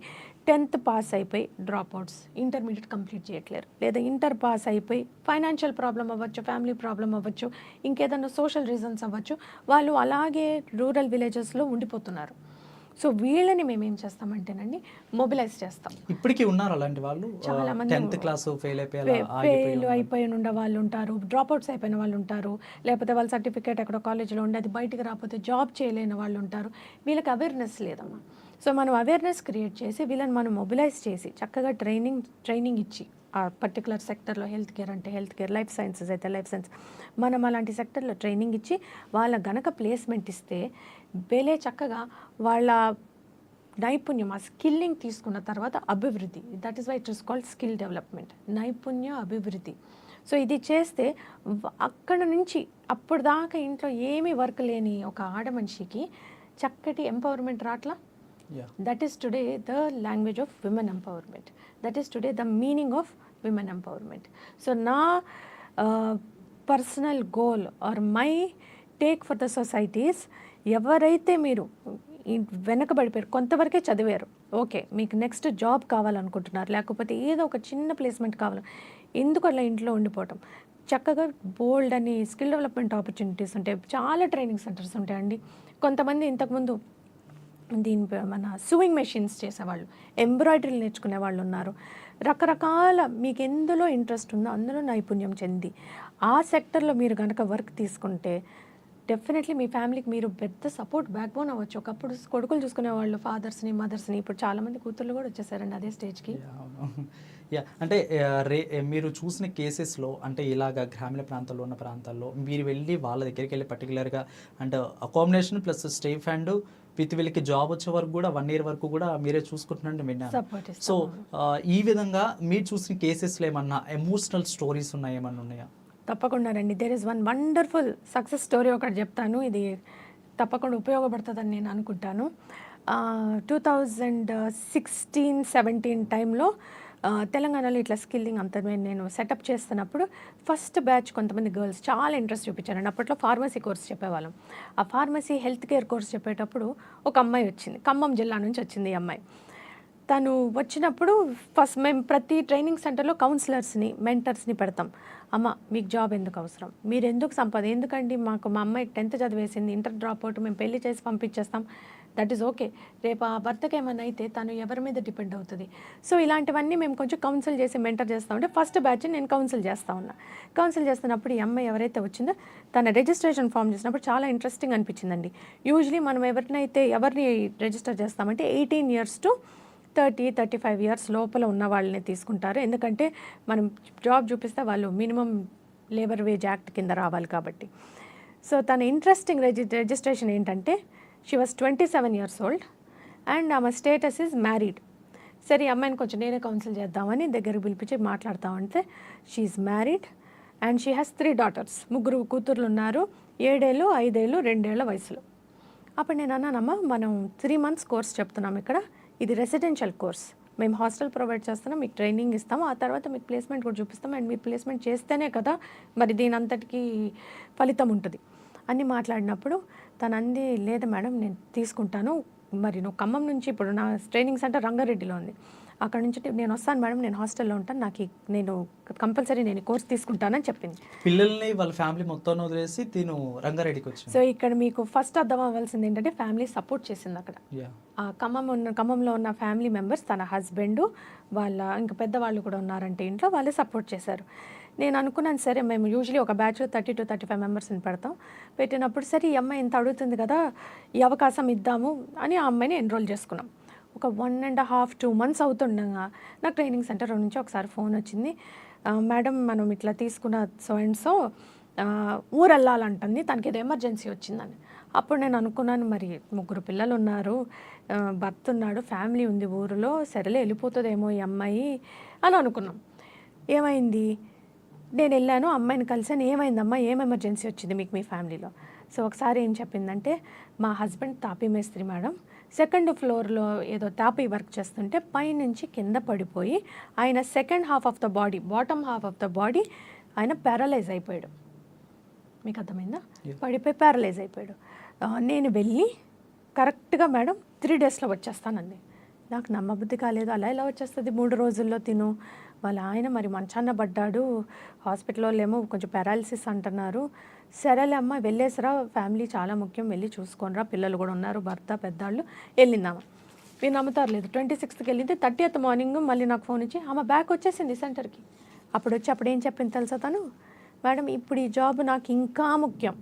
10th పాస్ అయిపోయి డ్రాప్ అవుట్స్, ఇంటర్మీడియట్ కంప్లీట్ చేయట్లేరు, లేదా ఇంటర్ పాస్ అయిపోయి ఫైనాన్షియల్ ప్రాబ్లం అవ్వచ్చు, ఫ్యామిలీ ప్రాబ్లం అవ్వచ్చు, ఇంకేదన్నా సోషల్ రీజన్స్ అవ్వచ్చు, వాళ్ళు అలాగే రూరల్ విలేజెస్లో ఉండిపోతున్నారు. సో వీళ్ళని మేము ఏం చేస్తామంటేనండి మొబిలైజ్ చేస్తాం. ఇప్పటికీ ఉన్నారు అలాంటి వాళ్ళు, చాలా మంది 10th క్లాస్ ఫెయిల్ అయిపోయి ఉన్న వాళ్ళు ఉంటారు, డ్రాప్ అవుట్స్ అయిపోయిన వాళ్ళు ఉంటారు, లేకపోతే వాళ్ళ సర్టిఫికేట్ ఎక్కడో కాలేజీలో ఉండి అది బయటికి రాకపోతే జాబ్ చేయలేని వాళ్ళు ఉంటారు. వీళ్ళకి అవేర్నెస్ లేదమ్మా. సో మనం అవేర్నెస్ క్రియేట్ చేసి వీళ్ళని మనం మొబిలైజ్ చేసి చక్కగా ట్రైనింగ్ ఇచ్చి ఆ పర్టికులర్ సెక్టర్లో హెల్త్ కేర్ అంటే హెల్త్ కేర్, లైఫ్ సైన్సెస్ అయితే లైఫ్ సైన్స్, మనం అలాంటి సెక్టర్లో ట్రైనింగ్ ఇచ్చి వాళ్ళ గనక ప్లేస్మెంట్ ఇస్తే వేలే చక్కగా వాళ్ళ నైపుణ్యం ఆ స్కిల్లింగ్ తీసుకున్న తర్వాత అభివృద్ధి, that is why it is called skill development, నైపుణ్య అభివృద్ధి. సో ఇది చేస్తే అక్కడ నుంచి అప్పుడు దాకా ఇంట్లో ఏమీ వర్క్ లేని ఒక ఆడ మనిషికి చక్కటి ఎంపవర్మెంట్ రాట్లా. That is today the language of women empowerment, that is today the meaning of women empowerment. So నా personal goal or my take for the societies, ఎవరైతే మీరు వెనకబడిపోయారు, కొంతవరకే చదివారు, ఓకే మీకు నెక్స్ట్ జాబ్ కావాలనుకుంటున్నారు, లేకపోతే ఏదో ఒక చిన్న ప్లేస్మెంట్ కావాలి, ఎందుకు అలా ఇంట్లో ఉండిపోవటం, చక్కగా బోల్డ్ అని స్కిల్ డెవలప్మెంట్ ఆపర్చునిటీస్ ఉంటాయి, చాలా ట్రైనింగ్ సెంటర్స్ ఉంటాయండి. కొంతమంది ఇంతకుముందు మన సూయింగ్ మెషిన్స్ చేసేవాళ్ళు, ఎంబ్రాయిడరీలు నేర్చుకునే వాళ్ళు ఉన్నారు, రకరకాల మీకు ఎందులో ఇంట్రెస్ట్ ఉందో అందులో నైపుణ్యం చెంది ఆ సెక్టర్లో మీరు కనుక వర్క్ తీసుకుంటే డెఫినెట్లీ మీ ఫ్యామిలీకి మీరు పెద్ద సపోర్ట్ బ్యాక్ బోన్ అవ్వచ్చు. ఒకప్పుడు కొడుకులు చూసుకునే వాళ్ళు ఫాదర్స్ని మదర్స్ని, ఇప్పుడు చాలామంది కూతుర్లు కూడా వచ్చేసారండి అదే స్టేజ్కి. అంటే మీరు చూసిన కేసెస్లో అంటే ఇలాగ గ్రామీణ ప్రాంతాల్లో ఉన్న ప్రాంతాల్లో మీరు వెళ్ళి వాళ్ళ దగ్గరికి వెళ్ళి పర్టికులర్గా అంటే accommodation plus stay fund with వీళ్ళకి జాబ్ వచ్చే వరకు కూడా 1 year వరకు కూడా మీరే చూసుకుంటున్నారని విన్నాను. సో ఈ విధంగా మీరు చూసిన కేసెస్లో ఏమన్నా ఎమోషనల్ స్టోరీస్ ఉన్నాయి, ఏమన్నా ఉన్నాయా? తప్పకుండా రండి. There is one wonderful success story ఒకటి చెప్తాను, ఇది తప్పకుండా ఉపయోగపడుతుందని నేను అనుకుంటాను. 2016-17 టైంలో తెలంగాణలో ఇట్లా స్కిల్లింగ్ అంతా నేను సెటప్ చేస్తున్నప్పుడు ఫస్ట్ బ్యాచ్ కొంతమంది గర్ల్స్ చాలా ఇంట్రెస్ట్ చూపించారండి. అప్పట్లో ఫార్మసీ కోర్స్ చెప్పేవాళ్ళం. ఆ ఫార్మసీ హెల్త్ కేర్ కోర్స్ చెప్పేటప్పుడు ఒక అమ్మాయి వచ్చింది, ఖమ్మం జిల్లా నుంచి వచ్చింది ఈ అమ్మాయి. తను వచ్చినప్పుడు ఫస్ట్ మేము ప్రతి ట్రైనింగ్ సెంటర్లో కౌన్సిలర్స్ని మెంటర్స్ని పెడతాం. అమ్మ మీకు జాబ్ ఎందుకు అవసరం, మీరు ఎందుకు ఎందుకండి మాకు మా అమ్మాయి 10th చదివేసింది, ఇంటర్ డ్రాప్ అవుట్, మేము పెళ్లి చేసి పంపించేస్తాం, దట్ ఈస్ ఓకే, రేపు ఆ భర్తకి ఏమన్నా అయితే తను ఎవరి మీద డిపెండ్ అవుతుంది. సో ఇలాంటివన్నీ మేము కొంచెం కౌన్సిల్ చేసి మెంటర్ చేస్తూ ఉంటే ఫస్ట్ బ్యాచ్ నేను కౌన్సిల్ చేస్తూ ఉన్నా. కౌన్సిల్ చేస్తున్నప్పుడు ఈ అమ్మాయి ఎవరైతే వచ్చిందో తన రిజిస్ట్రేషన్ ఫామ్ చేసినప్పుడు చాలా ఇంట్రెస్టింగ్ అనిపించిందండి. యూజువలీ మనం ఎవరిని రిజిస్టర్ చేస్తామంటే 18 years to 30-35 years లోపల ఉన్న వాళ్ళని తీసుకుంటారు. ఎందుకంటే మనం జాబ్ చూపిస్తే వాళ్ళు మినిమం లేబర్ వేజ్ యాక్ట్ కింద రావాలి కాబట్టి. సో తన ఇంట్రెస్టింగ్ రిజిస్ట్రేషన్ ఏంటంటే she was 27 years old and ఆమె స్టేటస్ ఈజ్ మ్యారీడ్. సరే ఈ అమ్మాయిని కొంచెం నేనే కౌన్సిల్ చేద్దామని దగ్గరికి పిలిపించి మాట్లాడతామంటే she is married and she has 3 daughters, 3 కూతుర్లు ఉన్నారు, 7 ఏళ్ళు, 5 ఏళ్ళు, 2 ఏళ్ల వయసులో. అప్పుడు నేను అన్నానమ్మా మనం 3 months కోర్స్ చెప్తున్నాం ఇక్కడ, ఇది రెసిడెన్షియల్ కోర్స్, మేము హాస్టల్ ప్రొవైడ్ చేస్తున్నాం, మీకు ట్రైనింగ్ ఇస్తాము, ఆ తర్వాత మీకు ప్లేస్మెంట్ కూడా చూపిస్తాం, అండ్ మీరు ప్లేస్మెంట్ చేస్తేనే కదా మరి దీని అంతటికీ ఫలితం ఉంటుంది అని మాట్లాడినప్పుడు తను అంది, లేదు మేడం నేను తీసుకుంటాను, మరి నువ్వు ఖమ్మం నుంచి, ఇప్పుడు నా ట్రైనింగ్ సెంటర్ రంగారెడ్డిలో ఉంది, అక్కడ నుంచి నేను వస్తాను మేడం, నేను హాస్టల్లో ఉంటాను, నేను కంపల్సరీ నేను కోర్స్ తీసుకుంటానని చెప్పింది. పిల్లల్ని వాళ్ళ ఫ్యామిలీ మొత్తం వదిలేసి తిను రంగారెడ్డికి వచ్చింది. సో ఇక్కడ మీకు ఫస్ట్ అర్థం అవ్వాల్సింది ఏంటంటే ఫ్యామిలీ సపోర్ట్ చేసింది అక్కడ. ఖమ్మంలో ఉన్న ఫ్యామిలీ మెంబర్స్, తన హస్బెండ్, వాళ్ళ ఇంకా పెద్దవాళ్ళు కూడా ఉన్నారంటే ఇంట్లో, వాళ్ళు సపోర్ట్ చేశారు. నేను అనుకున్నాను సరే మేము యూజువలీ ఒక బ్యాచ్లో 30-35 మెంబర్స్ని పెడతాం, పెట్టినప్పుడు సరే ఈ అమ్మాయి ఇంత అడుగుతుంది కదా ఈ అవకాశం ఇద్దాము అని ఆ అమ్మాయిని ఎన్రోల్ చేసుకున్నాం. ఒక 1.5-2 months అవుతుండగా నాకు ట్రైనింగ్ సెంటర్ నుంచి ఒకసారి ఫోన్ వచ్చింది, మేడం మనం ఇట్లా తీసుకున్న సో అండ్ సో ఊరు వెళ్ళాలంటుంది, తనకి ఏదో ఎమర్జెన్సీ వచ్చిందని. అప్పుడు నేను అనుకున్నాను మరి 3 పిల్లలు ఉన్నారు, భర్త ఉన్నాడు, ఫ్యామిలీ ఉంది ఊరిలో, సరేలే వెళ్ళిపోతుందేమో ఈ అమ్మాయి అని అనుకున్నాం. ఏమైంది, నేను వెళ్ళాను, అమ్మాయిని కలిసాను, ఏమైందమ్మా ఏం ఎమర్జెన్సీ వచ్చింది మీకు మీ ఫ్యామిలీలో? సో ఒకసారి ఏం చెప్పిందంటే మా హస్బెండ్ తాపీ మేస్త్రి మేడం, 2nd floorలో ఏదో తాపీ వర్క్ చేస్తుంటే పైనుంచి కింద పడిపోయి ఆయన second half of the body, bottom half of the body ఆయన ప్యారలైజ్ అయిపోయాడు. మీకు అర్థమైందా? పడిపోయి ప్యారలైజ్ అయిపోయాడు. నేను వెళ్ళి కరెక్ట్గా మేడం 3 daysలో వచ్చేస్తానండి. నాకు నమ్మబుద్ధి కాలేదు, అలా ఎలా వచ్చేస్తుంది 3 రోజుల్లో తిను, వాళ్ళ ఆయన మరి మంచాన్న పడ్డాడు, హాస్పిటల్లో ఏమో కొంచెం పారాలిసిస్ అంటున్నారు, సరేలే అమ్మ వెళ్ళేసరా, ఫ్యామిలీ చాలా ముఖ్యం, వెళ్ళి చూసుకోనరా, పిల్లలు కూడా ఉన్నారు, భర్త పెద్దాళ్ళు, వెళ్ళిందామా. మీరు నమ్ముతారు లేదు, 26th వెళ్ళింది, 30th మార్నింగ్ మళ్ళీ నాకు ఫోన్ ఇచ్చి ఆమె బ్యాక్ వచ్చేసింది సెంటర్కి. అప్పుడు ఏం చెప్పింది తెలుసా తను, మేడం ఇప్పుడు ఈ జాబ్ నాకు ఇంకా ముఖ్యం,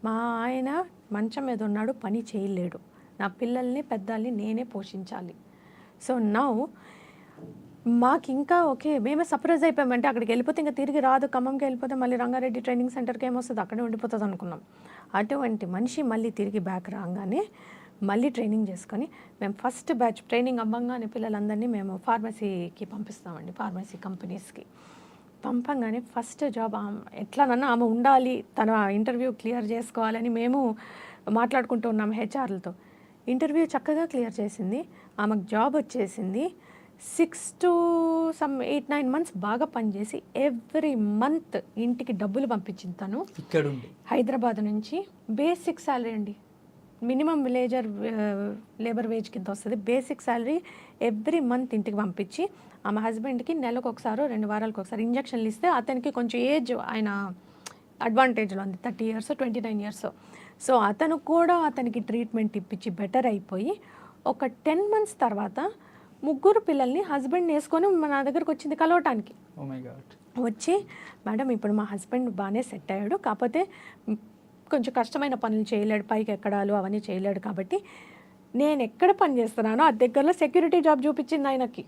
మా ఆయన మంచం మీద ఉన్నాడు, పని చేయలేడు, నా పిల్లల్ని పెద్దాల్ని నేనే పోషించాలి. సో నౌ మాకు ఇంకా ఓకే మేమే సర్ప్రైజ్ అయిపోయామంటే అక్కడికి వెళ్ళిపోతే ఇంకా తిరిగి రాదు, ఖమ్మంకి వెళ్ళిపోతే మళ్ళీ రంగారెడ్డి ట్రైనింగ్ సెంటర్కి ఏమొస్తుంది, అక్కడే ఉండిపోతుంది అనుకున్నాం. అటువంటి మనిషి మళ్ళీ తిరిగి బ్యాక్ రాగానే మళ్ళీ ట్రైనింగ్ చేసుకొని మేము ఫస్ట్ బ్యాచ్ ట్రైనింగ్ అవ్వంగానే పిల్లలందరినీ మేము ఫార్మసీకి పంపిస్తామండి, ఫార్మసీ కంపెనీస్కి. పంపంగానే ఫస్ట్ జాబ్ ఎట్లానన్నా ఆమె ఉండాలి, తన ఇంటర్వ్యూ క్లియర్ చేసుకోవాలని మేము మాట్లాడుకుంటూ ఉన్నాం హెచ్ఆర్లతో. ఇంటర్వ్యూ చక్కగా క్లియర్ చేసింది, ఆమెకు జాబ్ వచ్చేసింది. 6 to 8-9 months బాగా పనిచేసి ఎవ్రీ మంత్ ఇంటికి డబ్బులు పంపించింది తను. ఇక్కడ ఉండి హైదరాబాద్ నుంచి బేసిక్ శాలరీ అండి, మినిమం లేబర్ వేజ్ కింద వస్తుంది. బేసిక్ శాలరీ ఎవ్రీ మంత్ ఇంటికి పంపించి ఆమె హస్బెండ్కి నెలకు ఒకసారి 2 వారాలకు ఒకసారి ఇంజక్షన్లు ఇస్తే అతనికి కొంచెం ఏజ్ ఆయన అడ్వాంటేజ్లో ఉంది, 30 years 29 years. సో అతను కూడా అతనికి ట్రీట్మెంట్ ఇప్పించి బెటర్ అయిపోయి ఒక 10 months తర్వాత 3 పిల్లల్ని హస్బెండ్ వేసుకొని నా దగ్గరకు వచ్చింది కలవటానికి. Oh my god. వచ్చి మేడం ఇప్పుడు మా హస్బెండ్ బాగానే సెట్ అయ్యాడు, కాకపోతే కొంచెం కష్టమైన పనులు చేయలేడు, పైకి ఎక్కడాలు అవన్నీ చేయలేడు, కాబట్టి నేను ఎక్కడ పని చేస్తున్నానో ఆ దగ్గరలో సెక్యూరిటీ జాబ్ చూపించింది ఆయనకి.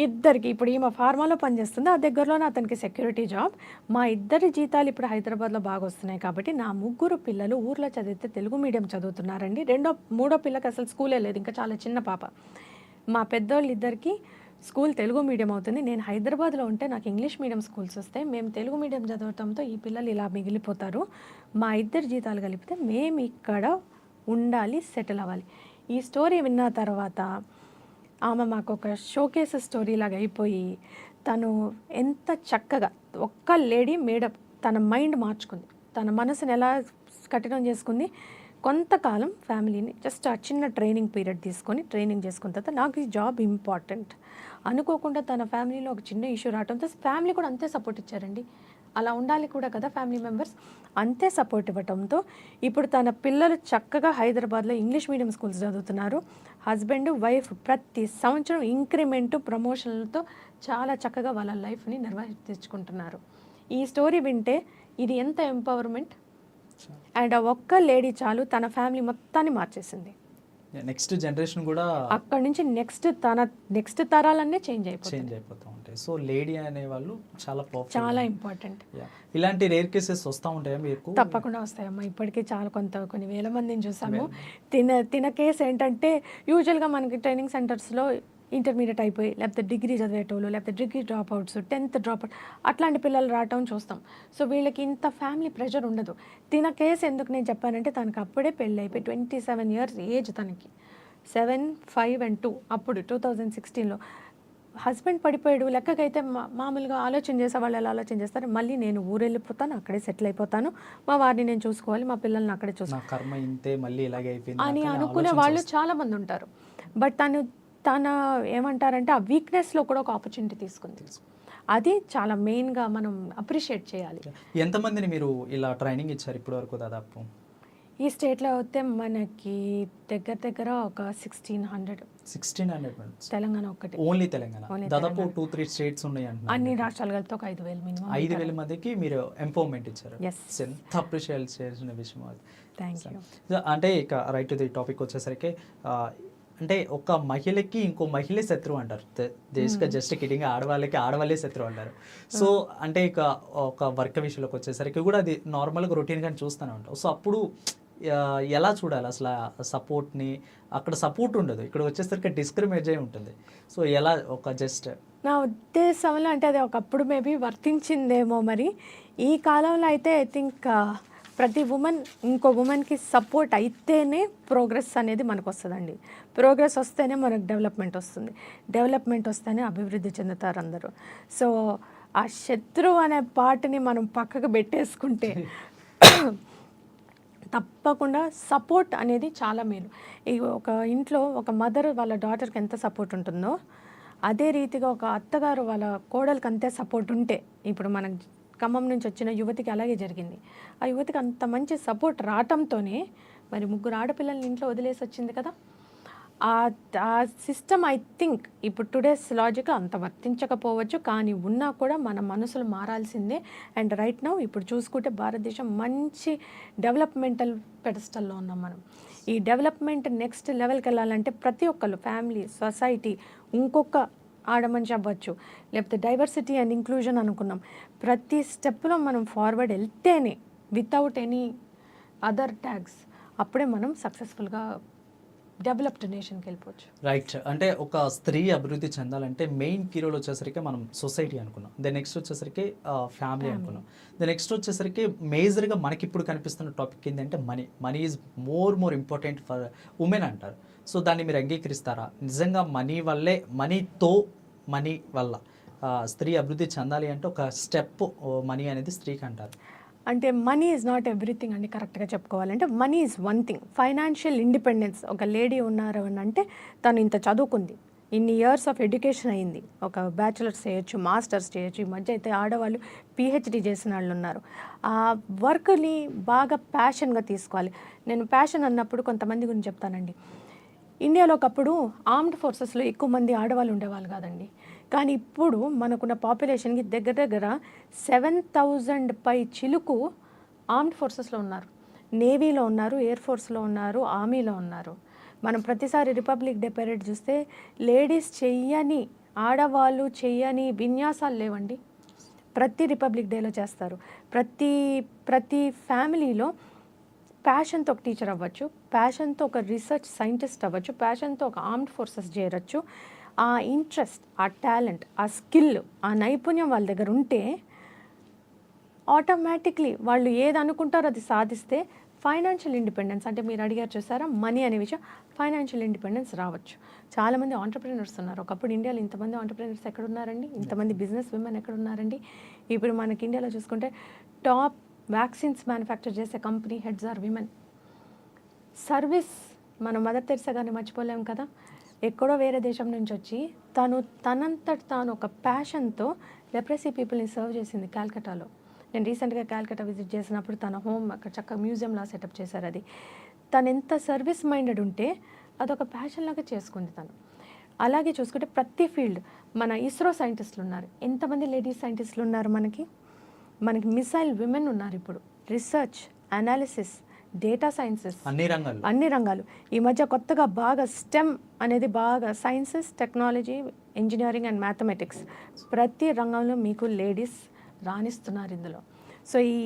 ఇద్దరికి ఇప్పుడు ఈమె ఫార్మాలో పనిచేస్తుంది, ఆ దగ్గరలోనే అతనికి సెక్యూరిటీ జాబ్. మా ఇద్దరి జీతాలు ఇప్పుడు హైదరాబాద్లో బాగా వస్తున్నాయి కాబట్టి నా 3 పిల్లలు ఊర్లో చదివితే తెలుగు మీడియం చదువుతున్నారండి. 3వ పిల్లకి అసలు స్కూలే లేదు, ఇంకా చాలా చిన్న పాప. మా పెద్దోళ్ళు ఇద్దరికి స్కూల్ తెలుగు మీడియం అవుతుంది. నేను హైదరాబాద్లో ఉంటే నాకు ఇంగ్లీష్ మీడియం స్కూల్స్ వస్తాయి, మేము తెలుగు మీడియం చదవటంతో ఈ పిల్లలు ఇలా మిగిలిపోతారు. మా ఇద్దరి జీతాలు కలిపితే మేము ఇక్కడ ఉండాలి, సెటిల్ అవ్వాలి. ఈ స్టోరీ విన్న తర్వాత ఆమె మాకు ఒక షోకేస్ స్టోరీ లాగా అయిపోయి తను ఎంత చక్కగా ఒక్క లేడీ మేడప్ తన మైండ్ మార్చుకుంది, తన మనసుని ఎలా కఠినం చేసుకుంది. కొంతకాలం ఫ్యామిలీని జస్ట్ ఆ చిన్న ట్రైనింగ్ పీరియడ్ తీసుకొని ట్రైనింగ్ చేసుకున్న తర్వాత నాకు ఈ జాబ్ ఇంపార్టెంట్ అనుకోకుండా తన ఫ్యామిలీలో ఒక చిన్న ఇష్యూ రావడంతో ఫ్యామిలీ కూడా అంతే సపోర్ట్ ఇచ్చారండి. అలా ఉండాలి కూడా కదా ఫ్యామిలీ మెంబర్స్, అంతే సపోర్ట్ ఇవ్వటంతో ఇప్పుడు తన పిల్లలు చక్కగా హైదరాబాద్లో ఇంగ్లీష్ మీడియం స్కూల్స్ చదువుతున్నారు. హస్బెండ్ వైఫ్ ప్రతి సంవత్సరం ఇంక్రిమెంటు ప్రమోషన్లతో చాలా చక్కగా వాళ్ళ లైఫ్ని నిర్వహించుకుంటున్నారు. ఈ స్టోరీ వింటే ఇది ఎంత ఎంపవర్మెంట్, అండ్ ఒక్క లేడీ చాలు తన ఫ్యామిలీ మొత్తాన్ని మార్చేసింది. నెక్స్ట్ జనరేషన్ కూడా అక్కడ నుంచి నెక్స్ట్ తరాలన్నీ చేంజ్ అయిపోతూ ఉంటాయి. సో లేడీ అనే వాళ్ళు చాలా ఇంపార్టెంట్. ఇలాంటి రేర్ కేసెస్ వస్తూ ఉంటాయా మీకు? తప్పకుండా వస్తాయమ్మా. ఇప్పటికీ కొన్ని వేల మందిని చూసాము. తిన కేసు ఏంటంటే యూజువల్గా మనకి ట్రైనింగ్ సెంటర్స్లో ఇంటర్మీడియట్ అయిపోయి లేకపోతే డిగ్రీ చదివేటోళ్ళు లేకపోతే degree drop outs 10th drop out అట్లాంటి పిల్లలు రావటం చూస్తాం. సో వీళ్ళకి ఇంత ఫ్యామిలీ ప్రెషర్ ఉండదు. తిన కేసు ఎందుకు నేను చెప్పానంటే తనకు అప్పుడే పెళ్ళి అయిపోయి 27 years ఏజ్, తనకి 7, 5 and 2 అప్పుడు 2016లో హస్బెండ్ పడిపోయాడు. లెక్కకైతే మామూలుగా ఆలోచన చేసే వాళ్ళు ఎలా ఆలోచన చేస్తారు, మళ్ళీ నేను ఊరు వెళ్ళిపోతాను, అక్కడే సెటిల్ అయిపోతాను, మా వారిని నేను చూసుకోవాలి, మా పిల్లల్ని అక్కడే చూసుకోవాలి అని అనుకునే వాళ్ళు చాలామంది ఉంటారు. బట్ తన ఏమంటారంటే ఆ వీక్నెస్లో కూడా ఒక ఆపర్చునిటీ తీసుకుంది. అది చాలా మెయిన్గా మనం అప్రిషియేట్ చేయాలి. ఎంతమందిని మీరు ఇలా ట్రైనింగ్ ఇచ్చారు ఇప్పటి వరకు? దాదాపు ఈ స్టేట్లో అయితే మనకి దగ్గర ఒక 1600 తెలంగాణ ఒకటి, ఓన్లీ తెలంగాణ. దాదాపు 2-3 స్టేట్స్ ఉన్నాయి అంటే అన్ని రాష్ట్రాలు కలిపితే ఒక 5,000 మినిమం 5,000 మందికి మీరు ఎంపవర్మెంట్ ఇచ్చారు. ఎంత అప్రిషియేట్ చేసిన విషయం అది. Thank you. అంటే ఇక రైట్ టు ది టాపిక్ వచ్చేసరికి అంటే ఒక మహిళకి ఇంకో మహిళే శత్రువు అంటారు. జస్ట్ కిడింగ్ ఆడవాళ్ళే శత్రువు అంటారు. సో అంటే ఇక ఒక వర్క్ విషయంలోకి వచ్చేసరికి కూడా అది నార్మల్గా రొటీన్గా చూస్తూనే ఉంటాం. సో అప్పుడు ఎలా చూడాలి అసలు సపోర్ట్ని? అక్కడ సపోర్ట్ ఉండదు, ఇక్కడ వచ్చేసరికి డిస్క్రిమినేట్ అయి ఉంటుంది. సో ఎలా ఒక జస్ట్ నా ఉద్దేశంలో అంటే అది ఒకప్పుడు మేబీ వర్తించిందేమో, మరి ఈ కాలంలో అయితే ఐ థింక్ ప్రతి ఉమెన్ ఇంకో ఉమెన్కి సపోర్ట్ అయితేనే ప్రోగ్రెస్ అనేది మనకు వస్తుందండి. ప్రోగ్రెస్ వస్తేనే మనకు డెవలప్మెంట్ వస్తుంది, డెవలప్మెంట్ వస్తేనే అభివృద్ధి చెందుతారు అందరూ. సో ఆ శత్రువు అనే పాటని మనం పక్కకు పెట్టేసుకుంటే తప్పకుండా సపోర్ట్ అనేది చాలా మేలు. ఒక ఇంట్లో ఒక మదర్ వాళ్ళ డాటర్కి ఎంత సపోర్ట్ ఉంటుందో అదే రీతిగా ఒక అత్తగారు వాళ్ళ కోడలికి అంతే సపోర్ట్ ఉంటే, ఇప్పుడు మనకు ఖమ్మం నుంచి వచ్చిన యువతికి అలాగే జరిగింది. ఆ యువతికి అంత మంచి సపోర్ట్ రావటంతోనే మరి 3 ఆడపిల్లల్ని ఇంట్లో వదిలేసి వచ్చింది కదా. ఆ సిస్టమ్ ఐ థింక్ ఇప్పుడు టుడేస్ లాజిక్ అంత వర్తించకపోవచ్చు, కానీ ఉన్నా కూడా మన మనసులు మారాల్సిందే. అండ్ రైట్ నౌ ఇప్పుడు చూసుకుంటే భారతదేశం మంచి డెవలప్మెంటల్ పెడస్టల్లో ఉన్నాం మనం. ఈ డెవలప్మెంట్ నెక్స్ట్ లెవెల్కి వెళ్ళాలంటే ప్రతి ఒక్కళ్ళు, ఫ్యామిలీ, సొసైటీ, ఇంకొక ఆడమనిషి అవ్వచ్చు, లేకపోతే డైవర్సిటీ అండ్ ఇంక్లూజన్ అనుకున్నాం. ప్రతి స్టెప్లో మనం ఫార్వర్డ్ వెళ్తేనే వితౌట్ ఎనీ అదర్ ట్యాగ్స్ అప్పుడే మనం సక్సెస్ఫుల్గా డెవలప్డ్ నేషన్కి వెళ్ళిపోవచ్చు. రైట్. అంటే ఒక స్త్రీ అభివృద్ధి చెందాలంటే మెయిన్ కీరోలు వచ్చేసరికి మనం సొసైటీ అనుకున్నాం, దెన్ నెక్స్ట్ వచ్చేసరికి ఫ్యామిలీ అనుకున్నాం, దెన్ నెక్స్ట్ వచ్చేసరికి మేజర్గా మనకి ఇప్పుడు కనిపిస్తున్న టాపిక్ ఏంటంటే money is more important for women అంటారు. సో దాన్ని మీరు అంగీకరిస్తారా? నిజంగా మనీ వల్ల స్త్రీ అభివృద్ధి చెందాలి అంటే ఒక స్టెప్ మనీ అనేది స్త్రీకి అంటారు. అంటే మనీ ఈజ్ నాట్ ఎవ్రీథింగ్ అండి. కరెక్ట్గా చెప్పుకోవాలంటే money is one thing. Financial independence, ఒక లేడీ ఉన్నారు అని అంటే తను ఇంత చదువుకుంది, ఇన్ని ఇయర్స్ ఆఫ్ ఎడ్యుకేషన్ అయింది, ఒక బ్యాచులర్స్ చేయొచ్చు, మాస్టర్స్ చేయొచ్చు, ఈ మధ్య అయితే ఆడవాళ్ళు పిహెచ్డి చేసిన వాళ్ళు ఉన్నారు. ఆ వర్క్ని బాగా ప్యాషన్గా తీసుకోవాలి. నేను ప్యాషన్ అన్నప్పుడు కొంతమంది గురించి చెప్తానండి. ఇండియాలో ఒకప్పుడు ఆర్మ్డ్ ఫోర్సెస్లో ఎక్కువ మంది ఆడవాళ్ళు ఉండేవాళ్ళు కాదండి. కానీ ఇప్పుడు మనకున్న పాపులేషన్కి దగ్గర 7,000 పై చిలుకు ఆర్మ్డ్ ఫోర్సెస్లో ఉన్నారు, నేవీలో ఉన్నారు, ఎయిర్ ఫోర్స్లో ఉన్నారు, ఆర్మీలో ఉన్నారు. మనం ప్రతిసారి రిపబ్లిక్ డే పెరేడ్ చూస్తే లేడీస్ చెయ్యని, ఆడవాళ్ళు చెయ్యని విన్యాసాలు లేవండి. ప్రతి రిపబ్లిక్ డేలో చేస్తారు. ప్రతి ఫ్యామిలీలో ప్యాషన్తో ఒక టీచర్ అవ్వచ్చు, ప్యాషన్తో ఒక రీసెర్చ్ సైంటిస్ట్ అవ్వచ్చు, ప్యాషన్తో ఒక ఆర్మ్డ్ ఫోర్సెస్ చేరొచ్చు. ఆ ఇంట్రెస్ట్, ఆ టాలెంట్, ఆ స్కిల్, ఆ నైపుణ్యం వాళ్ళ దగ్గర ఉంటే ఆటోమేటిక్లీ వాళ్ళు ఏది అనుకుంటారో అది సాధిస్తే ఫైనాన్షియల్ ఇండిపెండెన్స్, అంటే మీరు అడిగారు చూసారా మనీ అనే విషయం, ఫైనాన్షియల్ ఇండిపెండెన్స్ రావచ్చు. చాలామంది ఆంటర్ప్రినర్స్ ఉన్నారు. ఒకప్పుడు ఇండియాలో ఇంతమంది ఆంటర్ప్రినర్స్ ఎక్కడ ఉన్నారండి? ఇంతమంది బిజినెస్ విమెన్ ఎక్కడ ఉన్నారండి? ఇప్పుడు మనకి ఇండియాలో చూసుకుంటే టాప్ వ్యాక్సిన్స్ మ్యానుఫ్యాక్చర్ చేసే company heads are women. Service, మనం మదర్ తెరిసా గారిని మర్చిపోలేము కదా. ఎక్కడో వేరే దేశం నుంచి వచ్చి తనంతటి తాను ఒక ప్యాషన్తో లెప్రసీ పీపుల్ని సర్వ్ చేసింది కాల్కటాలో. నేను రీసెంట్గా కాల్కటా విజిట్ చేసినప్పుడు తన హోమ్ అక్కడ చక్కగా మ్యూజియంలా సెటప్ చేశారు. అది తను ఎంత సర్వీస్ మైండెడ్ ఉంటే అదొక ప్యాషన్ లాగా చేసుకుంది తను. అలాగే చూసుకుంటే ప్రతి ఫీల్డ్, మన ఇస్రో సైంటిస్టులు ఉన్నారు. ఎంతమంది లేడీస్ సైంటిస్టులు ఉన్నారు మనకి మిసైల్ విమెన్ ఉన్నారు. ఇప్పుడు రీసెర్చ్, అనాలిసిస్, డేటా సైన్సెస్, అన్ని రంగాలు. ఈ మధ్య కొత్తగా బాగా స్టెమ్ అనేది బాగా sciences, technology, engineering and mathematics, ప్రతి రంగంలో మీకు లేడీస్ రాణిస్తున్నారు ఇందులో. సో ఈ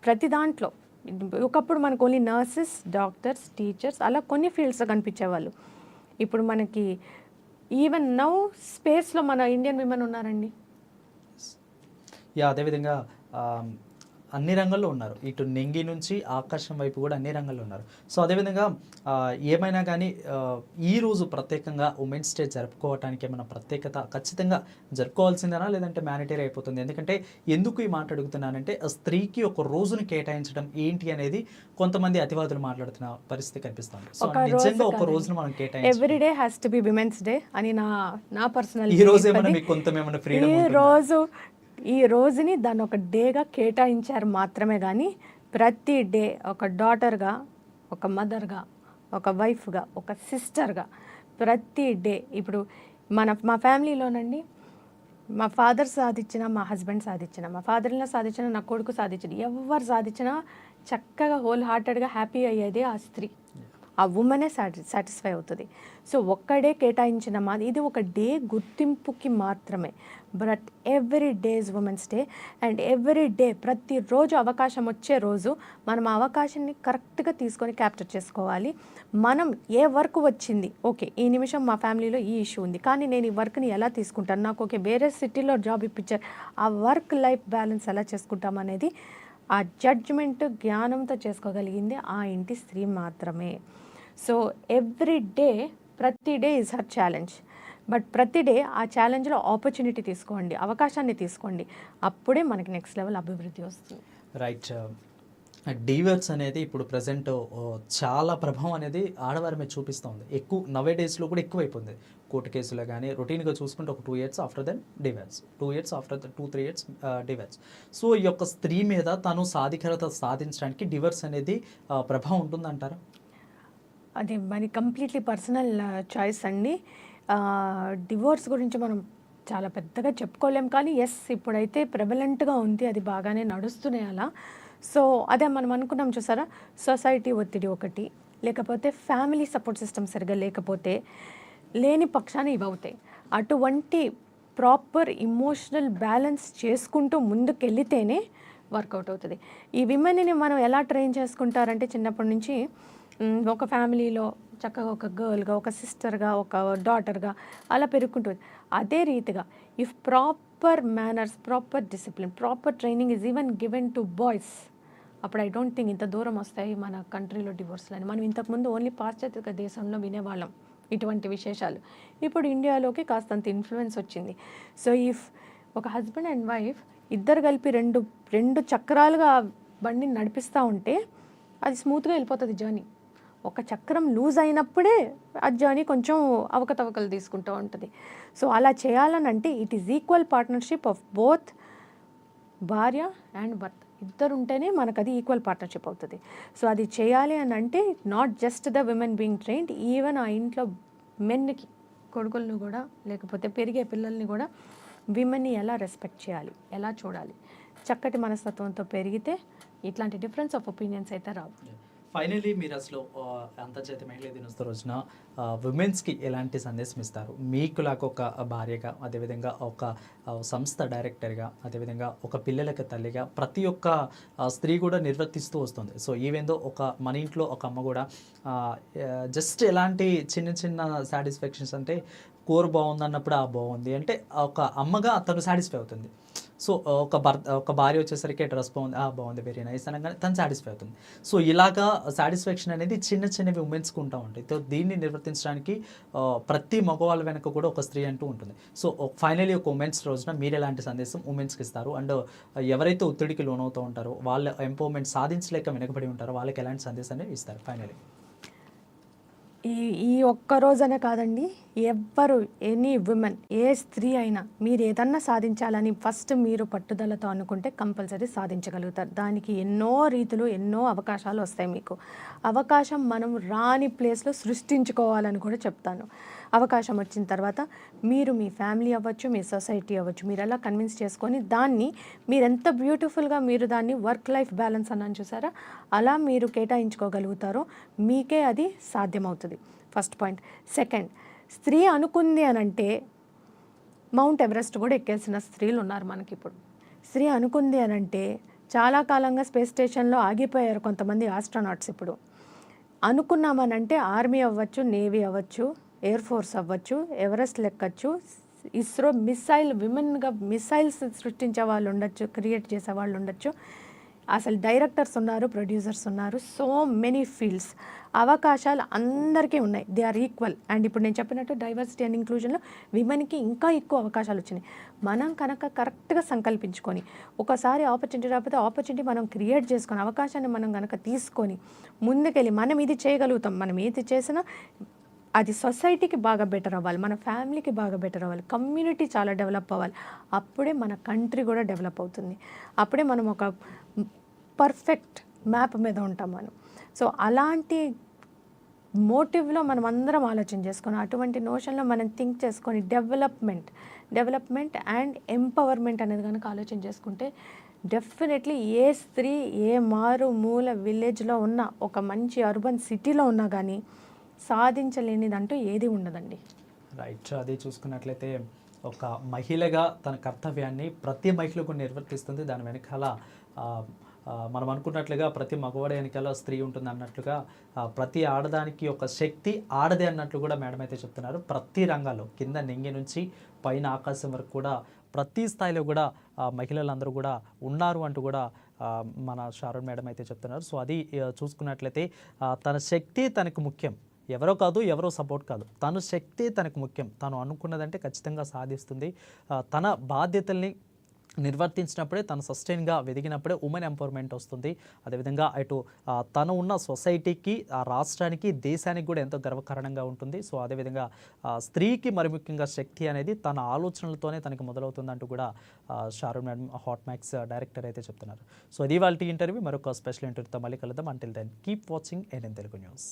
ప్రతి దాంట్లో ఒకప్పుడు మనకు ఓన్లీ నర్సెస్, డాక్టర్స్, టీచర్స్ అలా కొన్ని ఫీల్డ్స్లో కనిపించేవాళ్ళు. ఇప్పుడు మనకి ఈవెన్ నౌ స్పేస్లో మన ఇండియన్ విమెన్ ఉన్నారండి. అదేవిధంగా అన్ని రంగాల్లో ఉన్నారు. ఇటు నెంగి నుంచి ఆకాశం వైపు కూడా అన్ని రంగాల్లో ఉన్నారు. సో అదేవిధంగా ఏమైనా కానీ ఈరోజు ప్రత్యేకంగా ఉమెన్స్ డే జరుపుకోవటానికి ఏమైనా ప్రత్యేకత ఖచ్చితంగా జరుపుకోవాల్సిందేనా, లేదంటే మ్యానిటరీ అయిపోతుంది? ఎందుకంటే ఎందుకు ఈ మాట అడుగుతున్నానంటే స్త్రీకి ఒక రోజును కేటాయించడం ఏంటి అనేది కొంతమంది అతివాదులు మాట్లాడుతున్న పరిస్థితి కనిపిస్తుంది. సో నిజంగా ఒక రోజును మనం కేటాయించాలి, everyday has to be women's day అని నా పర్సనల్. ఈ రోజు ఏమైనా మీకు కొంతమేమైనా ఫ్రీడమ్, ఈ రోజుని దాన్ని ఒక డేగా కేటాయించారు మాత్రమే. కానీ ప్రతి డే ఒక డాటర్గా, ఒక మదర్గా, ఒక వైఫ్గా, ఒక సిస్టర్గా ప్రతి డే. ఇప్పుడు మా ఫ్యామిలీలోనండి, మా ఫాదర్ సాధించిన, మా హస్బెండ్ సాధించిన, మా ఫాదర్లో సాధించిన, నా కొడుకు సాధించిన, ఎవరు సాధించినా చక్కగా హోల్ హార్టెడ్గా హ్యాపీ అయ్యేది ఆ స్త్రీ, ఆ ఉమెనే సాటిస్ఫై అవుతుంది. సో ఒక్కడే కేటాయించిన ఇది ఒక డే గుర్తింపుకి మాత్రమే. But every day is women's day. And every day, ప్రతిరోజు అవకాశం వచ్చే రోజు మనం ఆ అవకాశాన్ని కరెక్ట్గా తీసుకొని క్యాప్చర్ చేసుకోవాలి. మనం ఏ వర్క్ వచ్చింది, ఓకే ఈ నిమిషం మా ఫ్యామిలీలో ఈ ఇష్యూ ఉంది, కానీ నేను ఈ వర్క్ని ఎలా తీసుకుంటాను, నాకు ఓకే వేరే సిటీలో జాబ్ ఇప్పించారు, ఆ వర్క్ లైఫ్ బ్యాలెన్స్ ఎలా చేసుకుంటాం అనేది ఆ జడ్జ్మెంట్ జ్ఞానంతో చేసుకోగలిగింది ఆ ఇంటి స్త్రీ మాత్రమే. సో ఎవ్రీ డే, ప్రతి day is her challenge. But ప్రతి డే ఆ ఛాలెంజ్లో ఆపర్చునిటీ తీసుకోండి, అవకాశాన్ని తీసుకోండి, అప్పుడే మనకి నెక్స్ట్ లెవెల్ అభివృద్ధి వస్తుంది. రైట్. డివోర్స్ అనేది ఇప్పుడు ప్రజెంట్ చాలా ప్రభావం అనేది ఆడవారి మీద చూపిస్తుంది. ఎక్కువ నవే డేస్లో కూడా ఎక్కువైపోయింది. కోర్టు కేసులో కానీ రొటీన్గా చూసుకుంటే ఒక 2 years after then divorce, 2 years after 2-3 years divorce. So ఈ యొక్క స్త్రీ మీద తను సాధికారత సాధించడానికి డివోర్స్ అనేది ప్రభావం ఉంటుందంటారా? అది మరి కంప్లీట్లీ పర్సనల్ చాయిస్ అండి. డివోర్స్ గురించి మనం చాలా పెద్దగా చెప్పుకోలేం, కానీ ఎస్ ఇప్పుడైతే ప్రెవలెంట్గా ఉంది, అది బాగానే నడుస్తున్నాయి అలా. సో అదే మనం అనుకున్నాం చూసారా, సొసైటీ ఒత్తిడి ఒకటి, లేకపోతే ఫ్యామిలీ సపోర్ట్ సిస్టమ్ సరిగా లేకపోతే లేని పక్షాన ఇవి అవుతాయి. అటువంటి ప్రాపర్ ఇమోషనల్ బ్యాలెన్స్ చేసుకుంటూ ముందుకెళ్తేనే వర్కౌట్ అవుతుంది. ఈ విమెన్ని మనం ఎలా ట్రైన్ చేసుకుంటారంటే చిన్నప్పటి నుంచి ఒక ఫ్యామిలీలో చక్కగా ఒక గర్ల్గా, ఒక సిస్టర్గా, ఒక డాటర్గా అలా పెరుగుకుంటుంది. అదే రీతిగా if proper manners, proper discipline, proper training is even given to boys, అప్పుడు ఐ డోంట్ థింక్ ఇంత దూరం వస్తాయి మన కంట్రీలో డివోర్స్లు అని. మనం ఇంతకుముందు ఓన్లీ పాశ్చాత్య దేశంలో వినేవాళ్ళం ఇటువంటి విశేషాలు. ఇప్పుడు ఇండియాలోకి కాస్తంత ఇన్ఫ్లుయెన్స్ వచ్చింది. సో ఇఫ్ ఒక హస్బెండ్ అండ్ వైఫ్ ఇద్దరు కలిపి రెండు చక్రాలుగా బండిని నడిపిస్తూ ఉంటే అది స్మూత్గా వెళ్ళిపోతుంది జర్నీ. ఒక చక్రం లూజ్ అయినప్పుడే ఆ జర్నీ కొంచెం అవకతవకలు తీసుకుంటూ ఉంటుంది. సో అలా చేయాలనంటే it is equal partnership of both భార్య అండ్ భర్త ఇద్దరు ఉంటేనే మనకు అది ఈక్వల్ పార్ట్నర్షిప్ అవుతుంది. సో అది చేయాలి అని అంటే not just the women being trained, even ఆ ఇంట్లో మెన్కి, కొడుకులను కూడా లేకపోతే పెరిగే పిల్లల్ని కూడా విమెన్ని ఎలా రెస్పెక్ట్ చేయాలి, ఎలా చూడాలి, చక్కటి మనస్తత్వంతో పెరిగితే ఇట్లాంటి డిఫరెన్స్ ఆఫ్ ఒపీనియన్స్ అయితే రావు. ఫైనలీ మీరు అసలు అంతర్జాతీయ మహిళా దినోత్సవం రోజున ఉమెన్స్కి ఎలాంటి సందేశం ఇస్తారు? మీకు లాగా ఒక భార్యగా, అదేవిధంగా ఒక సంస్థ డైరెక్టర్గా, అదేవిధంగా ఒక పిల్లలకి తల్లిగా ప్రతి ఒక్క స్త్రీ కూడా నిర్వర్తిస్తూ వస్తుంది. సో ఈవెందో మన ఇంట్లో ఒక అమ్మ కూడా జస్ట్ ఎలాంటి చిన్న చిన్న సాటిస్ఫాక్షన్స్ అంటే కూర బాగుంది అన్నప్పుడు బాగుంది అంటే ఒక అమ్మగా తను సాటిస్ఫై అవుతుంది. సో ఒక భార్య వచ్చేసరికి డ్రెస్ బాగుంది, బాగుంది, వెరీ నైస్ అనగానే తను సాటిస్ఫై అవుతుంది. సో ఇలాగా సాటిస్ఫాక్షన్ అనేది చిన్న చిన్నవి ఉమెన్స్కి ఉంటా ఉంటాయి. సో దీన్ని నిర్వర్తించడానికి ప్రతి మగవాళ్ళ వెనక కూడా ఒక స్త్రీ అంటూ ఉంటుంది. సో ఫైనలీ ఒక ఉమెన్స్ రోజున మీరు ఎలాంటి సందేశం ఉమెన్స్కి ఇస్తారు? అండ్ ఎవరైతే ఒత్తిడికి లోనవుతూ ఉంటారో, వాళ్ళ ఎంపవర్మెంట్ సాధించలేక వెనకబడి ఉంటారో వాళ్ళకి ఎలాంటి సందేశాన్ని ఇస్తారు ఫైనలీ? ఈ ఒక్క రోజనే కాదండి, ఎవ్వరు, ఎనీ విమెన్, ఏ స్త్రీ అయినా మీరు ఏదన్నా సాధించాలని ఫస్ట్ మీరు పట్టుదలతో అనుకుంటే కంపల్సరీ సాధించగలుగుతారు. దానికి ఎన్నో రీతులు, ఎన్నో అవకాశాలు వస్తాయి. మీకు అవకాశం మనం రాని ప్లేస్లో సృష్టించుకోవాలని కూడా చెప్తాను. అవకాశం వచ్చిన తర్వాత మీరు మీ ఫ్యామిలీ అవ్వచ్చు, మీ సొసైటీ అవ్వచ్చు, మీరు ఎలా కన్విన్స్ చేసుకొని దాన్ని మీరు ఎంత బ్యూటిఫుల్గా మీరు దాన్ని వర్క్ లైఫ్ బ్యాలెన్స్ అన్నాను చూసారా, అలా మీరు కేటాయించుకోగలుగుతారో మీకే అది సాధ్యమవుతుంది. First point. సెకండ్, స్త్రీ అనుకుంది అనంటే మౌంట్ ఎవరెస్ట్ కూడా ఎక్కేసిన స్త్రీలు ఉన్నారు మనకి ఇప్పుడు. స్త్రీ అనుకుంది అనంటే చాలా కాలంగా స్పేస్ స్టేషన్లో ఆగిపోయారు కొంతమంది ఆస్ట్రోనాట్స్. ఇప్పుడు అనుకున్నామనంటే ఆర్మీ అవ్వచ్చు, నేవీ అవ్వచ్చు, ఎయిర్ ఫోర్స్ అవ్వచ్చు, ఎవరెస్ట్ లెక్కచ్చు, ఇస్రో విమెన్గా మిసైల్స్ సృష్టించే వాళ్ళు ఉండొచ్చు, క్రియేట్ చేసే వాళ్ళు ఉండొచ్చు, అసలు డైరెక్టర్స్ ఉన్నారు, ప్రొడ్యూసర్స్ ఉన్నారు. సో మెనీ ఫీల్డ్స్, అవకాశాలు అందరికీ ఉన్నాయి. They are equal. అండ్ ఇప్పుడు నేను చెప్పినట్టు డైవర్సిటీ అండ్ ఇంక్లూజన్లో విమెన్కి ఇంకా ఎక్కువ అవకాశాలు వచ్చినాయి. మనం కనుక కరెక్ట్గా సంకల్పించుకొని, ఒకసారి ఆపర్చునిటీ రాకపోతే ఆపర్చునిటీ మనం క్రియేట్ చేసుకొని, అవకాశాన్ని మనం కనుక తీసుకొని ముందుకెళ్ళి మనం ఇది చేయగలుగుతాం. మనం ఏది చేసినా అది సొసైటీకి బాగా బెటర్ అవ్వాలి, మన ఫ్యామిలీకి బాగా బెటర్ అవ్వాలి, కమ్యూనిటీ చాలా డెవలప్ అవ్వాలి. అప్పుడే మన కంట్రీ కూడా డెవలప్ అవుతుంది. అప్పుడే మనం ఒక పర్ఫెక్ట్ మ్యాప్ మీద ఉంటాం మనం. సో అలాంటి మోటివ్లో మనం అందరం ఆలోచన చేసుకొని, అటువంటి నోషన్లో మనం థింక్ చేసుకొని డెవలప్మెంట్ అండ్ ఎంపవర్మెంట్ అనేది కనుక ఆలోచన చేసుకుంటే డెఫినెట్లీ ఏ స్త్రీ ఏ మూల విలేజ్లో ఉన్న, ఒక మంచి అర్బన్ సిటీలో ఉన్నా కానీ సాధించలేనిదంటూ ఏది ఉండదండి. రైట్. అది చూసుకున్నట్లయితే ఒక మహిళగా తన కర్తవ్యాన్ని ప్రతి మహిళ కూడా నిర్వర్తిస్తుంది. దాని వెనకాల మనం అనుకున్నట్లుగా ప్రతి మగవాడి వెనకాల స్త్రీ ఉంటుంది అన్నట్లుగా ప్రతి ఆడదానికి ఒక శక్తి ఆడదే అన్నట్లు కూడా మేడం అయితే చెప్తున్నారు. ప్రతి రంగాల్లో కింద నింగి నుంచి పైన ఆకాశం వరకు కూడా ప్రతి స్థాయిలో కూడా మహిళలందరూ కూడా ఉన్నారు అంటూ కూడా మన షారోన్ మేడం అయితే చెప్తున్నారు. సో అది చూసుకున్నట్లయితే తన శక్తి తనకు ముఖ్యం, ఎవరో కాదు, ఎవరో సపోర్ట్ కాదు, తన శక్తి తనకు ముఖ్యం. తను అనుకున్నదంటే ఖచ్చితంగా సాధిస్తుంది. తన బాధ్యతల్ని నిర్వర్తించినప్పుడే, తను సస్టైన్గా వెదిగినప్పుడే ఉమెన్ ఎంపవర్మెంట్ వస్తుంది. అదేవిధంగా అటు తను ఉన్న సొసైటీకి, ఆ రాష్ట్రానికి, దేశానికి కూడా ఎంతో గర్వకారణంగా ఉంటుంది. సో అదేవిధంగా స్త్రీకి మరి ముఖ్యంగా శక్తి అనేది తన ఆలోచనలతోనే తనకి మొదలవుతుందంటూ కూడా Sharon madam, hot max director అయితే చెప్తున్నారు. సో ఇది వాళ్ళ ఇంటర్వ్యూ. మరొక స్పెషల్ ఇంటర్వ్యూతో మళ్ళీ కలుద్దాం. Until then keep watching NN Telugu News.